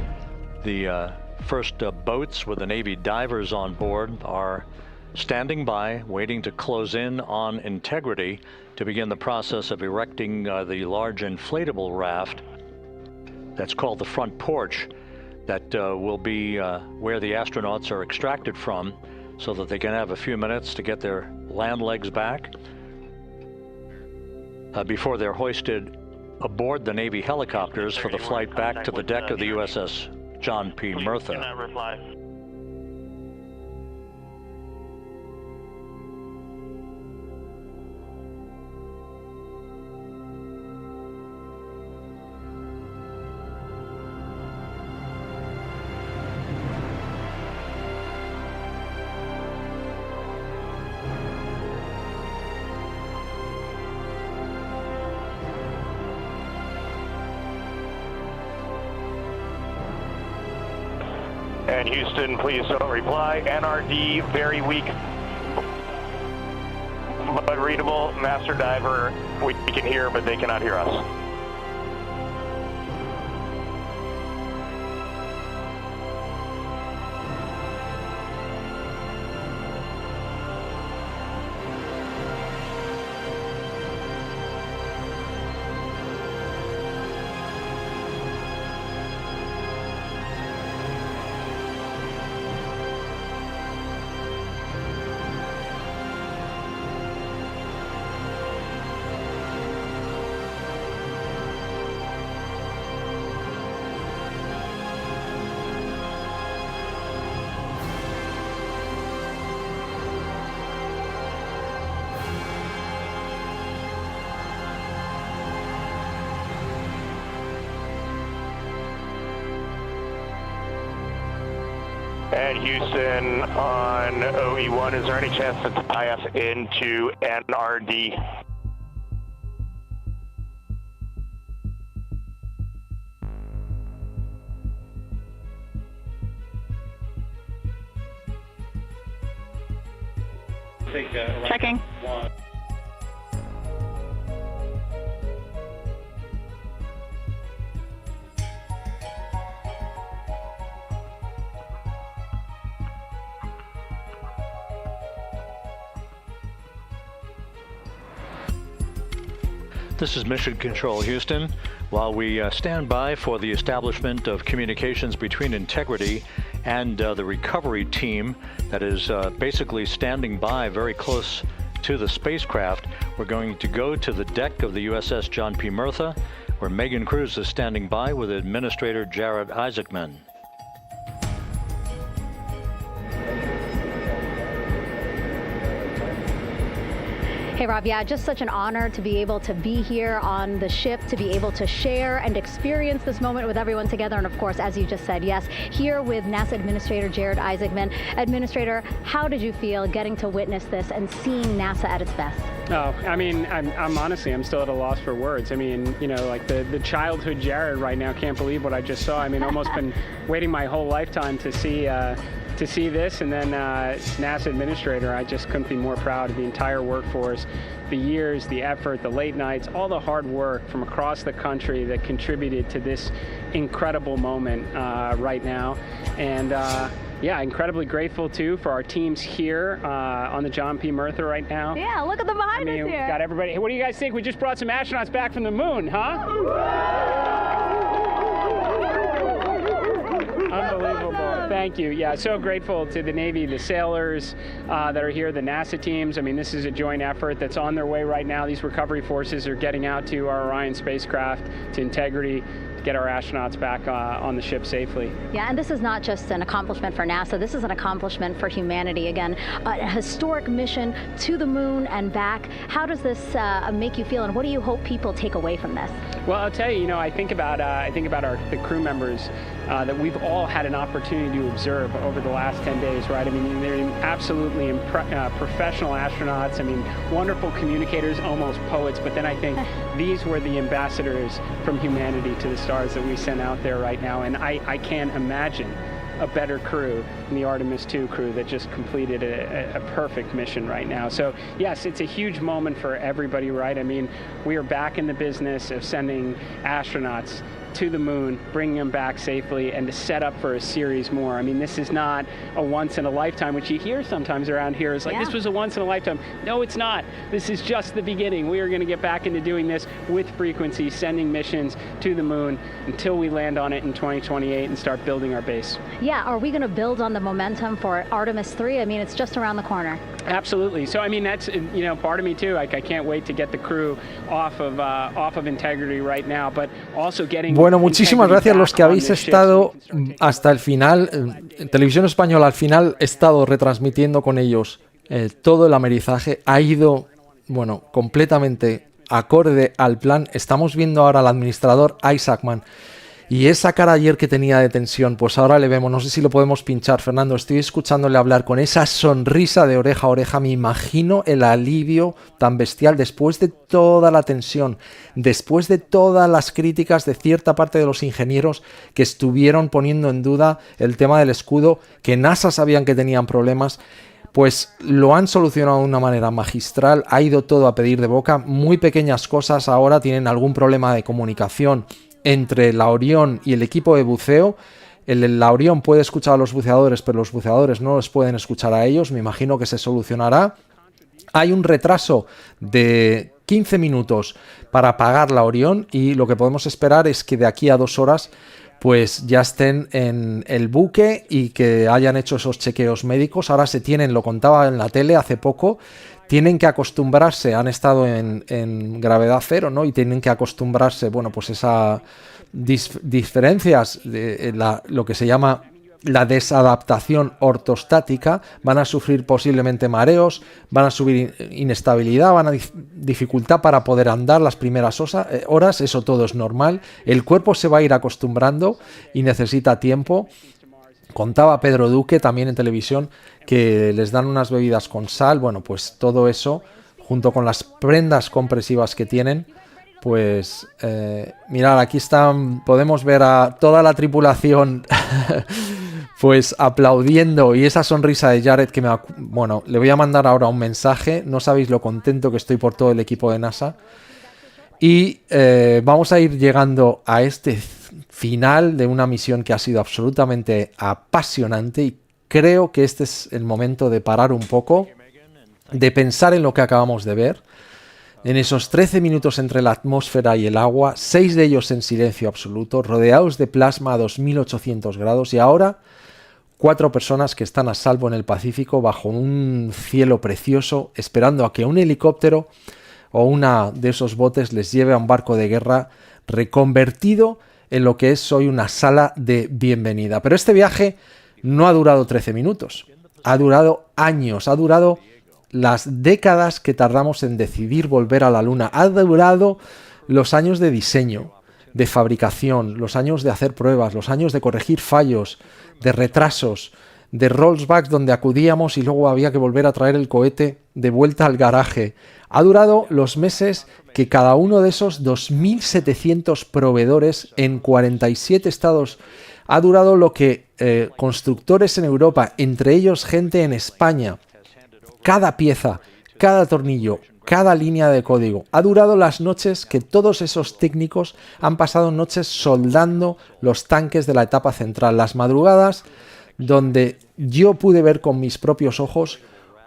The first boats with the Navy divers on board are standing by, waiting to close in on Integrity to begin the process of erecting the large inflatable raft that's called the front porch that will be where the astronauts are extracted from so that they can have a few minutes to get their land legs back before they're hoisted aboard the Navy helicopters for the flight back to the deck of the USS John P. Murtha. Cannot reply. And Houston, please don't reply. NRD, very weak, but readable. Master diver, we can hear, but they cannot hear us. And Houston, on OE1, is there any chance to tie us into NRD? Checking. This is Mission Control Houston. while we stand by for the establishment of communications between Integrity and the recovery team that is basically standing by very close to the spacecraft, we're going to go to the deck of the USS John P. Murtha, where Megan Cruz is standing by with Administrator Jared Isaacman. Hey Rob, yeah, just such an honor to be able to be here on the ship, to be able to share and experience this moment with everyone together. And of course, as you just said, yes, here with NASA Administrator Jared Isaacman. Administrator, how did you feel getting to witness this and seeing NASA at its best? Oh, I mean, I'm honestly, I'm still at a loss for words. I mean, you know, like the childhood Jared right now can't believe what I just saw. I mean, almost been waiting my whole lifetime to see this, and then NASA Administrator, I just couldn't be more proud of the entire workforce, the years, the effort, the late nights, all the hard work from across the country that contributed to this incredible moment right now. And yeah, incredibly grateful too for our teams here on the John P. Murtha right now. Yeah, look at them behind us here. Got everybody. Hey, what do you guys think? We just brought some astronauts back from the moon, huh? Unbelievable. Thank you. Yeah, so grateful to the Navy, the sailors that are here, the NASA teams. I mean, this is a joint effort that's on their way right now. These recovery forces are getting out to our Orion spacecraft, to Integrity, to get our astronauts back on the ship safely. Yeah, and this is not just an accomplishment for NASA. This is an accomplishment for humanity. Again, a historic mission to the moon and back. How does this make you feel, and what do you hope people take away from this? Well, I'll tell you, you know, I think about the crew members that we've all had an opportunity to observe over the last 10 days, right? I mean, they're absolutely professional astronauts. I mean, wonderful communicators, almost poets. But then I think these were the ambassadors from humanity to the stars that we sent out there right now. And I can't imagine a better crew than the Artemis II crew that just completed a perfect mission right now. So yes, it's a huge moment for everybody, right? I mean, we are back in the business of sending astronauts to the moon, bringing them back safely, and to set up for a series more. I mean, this is not a once in a lifetime, which you hear sometimes around here. It's like, this was a once in a lifetime. No, it's not. This is just the beginning. We are going to get back into doing this with frequency, sending missions to the moon until we land on it in 2028 and start building our base. Yeah, are we going to build on the momentum for Artemis III? I mean, it's just around the corner. Absolutely. So, I mean, that's, you know, part of me too. Like, I can't wait to get the crew off of Integrity right now, but also getting... Bueno, muchísimas gracias a los que habéis estado hasta el final. En Televisión Española al final he estado retransmitiendo con ellos todo el amerizaje. Ha ido, bueno, completamente acorde al plan. Estamos viendo ahora al administrador Isaacman. Y esa cara ayer que tenía de tensión, pues ahora le vemos, no sé si lo podemos pinchar, Fernando, estoy escuchándole hablar con esa sonrisa de oreja a oreja, me imagino el alivio tan bestial después de toda la tensión, después de todas las críticas de cierta parte de los ingenieros que estuvieron poniendo en duda el tema del escudo, que NASA sabían que tenían problemas. Pues lo han solucionado de una manera magistral, ha ido todo a pedir de boca, muy pequeñas cosas, ahora tienen algún problema de comunicación entre la Orion y el equipo de buceo. La Orion puede escuchar a los buceadores, pero los buceadores no los pueden escuchar a ellos. Me imagino que se solucionará. Hay un retraso de 15 minutos para apagar la Orion y lo que podemos esperar es que de aquí a 2 horas pues ya estén en el buque y que hayan hecho esos chequeos médicos. Ahora se tienen, lo contaba en la tele hace poco, tienen que acostumbrarse, han estado en gravedad cero, ¿no? Y tienen que acostumbrarse, bueno, pues esas diferencias, lo que se llama la desadaptación ortostática, van a sufrir posiblemente mareos, van a subir inestabilidad, van a dificultad para poder andar las primeras horas, eso todo es normal, el cuerpo se va a ir acostumbrando y necesita tiempo. Contaba Pedro Duque también en televisión que les dan unas bebidas con sal, bueno, pues todo eso, junto con las prendas compresivas que tienen, pues mirad, aquí están, podemos ver a toda la tripulación pues aplaudiendo y esa sonrisa de Jared que bueno, le voy a mandar ahora un mensaje, no sabéis lo contento que estoy por todo el equipo de NASA. Y vamos a ir llegando a este final de una misión que ha sido absolutamente apasionante y creo que este es el momento de parar un poco, de pensar en lo que acabamos de ver, En esos 13 minutos entre la atmósfera y el agua, 6 de ellos en silencio absoluto, rodeados de plasma a 2800 grados, y ahora 4 personas que están a salvo en el Pacífico bajo un cielo precioso, esperando a que un helicóptero o una de esos botes les lleve a un barco de guerra reconvertido en lo que es hoy una sala de bienvenida. Pero este viaje no ha durado 13 minutos, ha durado años, ha durado las décadas que tardamos en decidir volver a la Luna, ha durado los años de diseño, de fabricación, los años de hacer pruebas, los años de corregir fallos, de retrasos, de rollbacks donde acudíamos y luego había que volver a traer el cohete de vuelta al garaje. Ha durado los meses que cada uno de esos 2.700 proveedores en 47 estados, ha durado lo que constructores en Europa, entre ellos gente en España, cada pieza, cada tornillo, cada línea de código. Ha durado las noches que todos esos técnicos han pasado noches soldando los tanques de la etapa central. Las madrugadas donde yo pude ver con mis propios ojos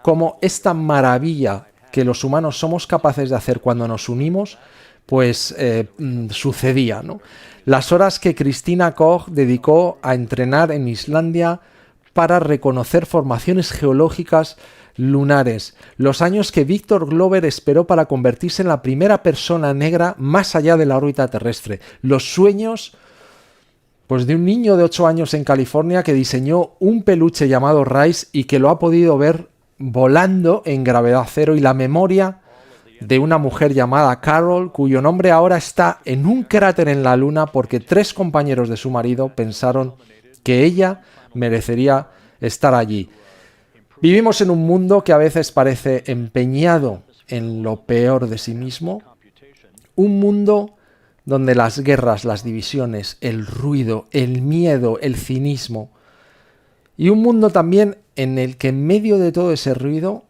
cómo esta maravilla que los humanos somos capaces de hacer cuando nos unimos, pues sucedía, ¿no? Las horas que Christina Koch dedicó a entrenar en Islandia para reconocer formaciones geológicas lunares, los años que Victor Glover esperó para convertirse en la primera persona negra más allá de la órbita terrestre, los sueños pues de un niño de 8 años en California que diseñó un peluche llamado Reid y que lo ha podido ver volando en gravedad cero, y la memoria de una mujer llamada Carol, cuyo nombre ahora está en un cráter en la Luna porque 3 compañeros de su marido pensaron que ella merecería estar allí. Vivimos en un mundo que a veces parece empeñado en lo peor de sí mismo, un mundo donde las guerras, las divisiones, el ruido, el miedo, el cinismo, y un mundo también en el que en medio de todo ese ruido,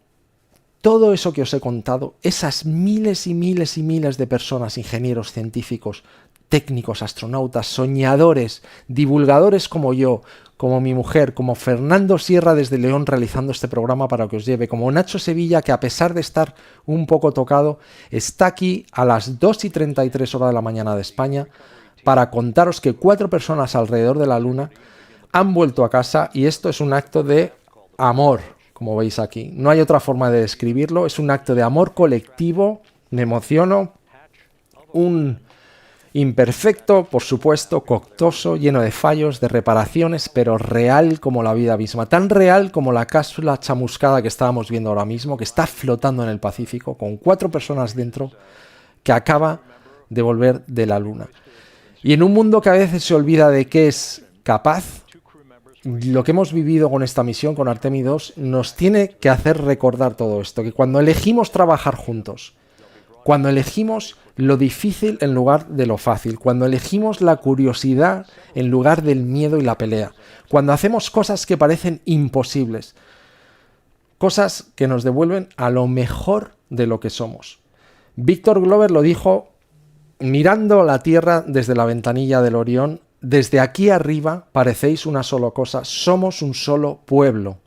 todo eso que os he contado, esas miles y miles y miles de personas, ingenieros, científicos, técnicos, astronautas, soñadores, divulgadores como yo, como mi mujer, como Fernando Sierra desde León realizando este programa para que os lleve, como Nacho Sevilla, que a pesar de estar un poco tocado, está aquí a las 2:33 horas de la mañana de España para contaros que 4 personas alrededor de la Luna han vuelto a casa, y esto es un acto de amor, como veis aquí. No hay otra forma de describirlo, es un acto de amor colectivo, me emociono, un imperfecto, por supuesto, coctoso, lleno de fallos, de reparaciones, pero real como la vida misma, tan real como la cápsula chamuscada que estábamos viendo ahora mismo, que está flotando en el Pacífico, con 4 personas dentro, que acaba de volver de la Luna. Y en un mundo que a veces se olvida de qué es capaz, lo que hemos vivido con esta misión, con Artemis II, nos tiene que hacer recordar todo esto, que cuando elegimos trabajar juntos, cuando elegimos lo difícil en lugar de lo fácil, cuando elegimos la curiosidad en lugar del miedo y la pelea, cuando hacemos cosas que parecen imposibles, cosas que nos devuelven a lo mejor de lo que somos. Victor Glover lo dijo mirando la Tierra desde la ventanilla del Orión: desde aquí arriba parecéis una sola cosa, somos un solo pueblo.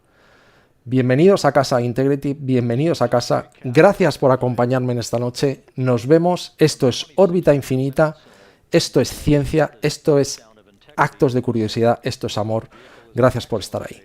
Bienvenidos a casa, Integrity, bienvenidos a casa. Gracias por acompañarme en esta noche. Nos vemos. Esto es Órbita Infinita, esto es ciencia, esto es actos de curiosidad, esto es amor. Gracias por estar ahí.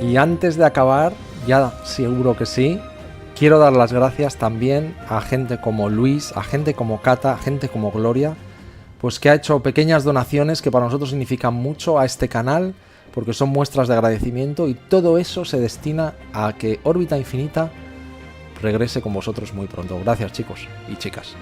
Y antes de acabar, ya seguro que sí, quiero dar las gracias también a gente como Luis, a gente como Cata, a gente como Gloria, pues que ha hecho pequeñas donaciones que para nosotros significan mucho a este canal, porque son muestras de agradecimiento y todo eso se destina a que Órbita Infinita regrese con vosotros muy pronto. Gracias, chicos y chicas.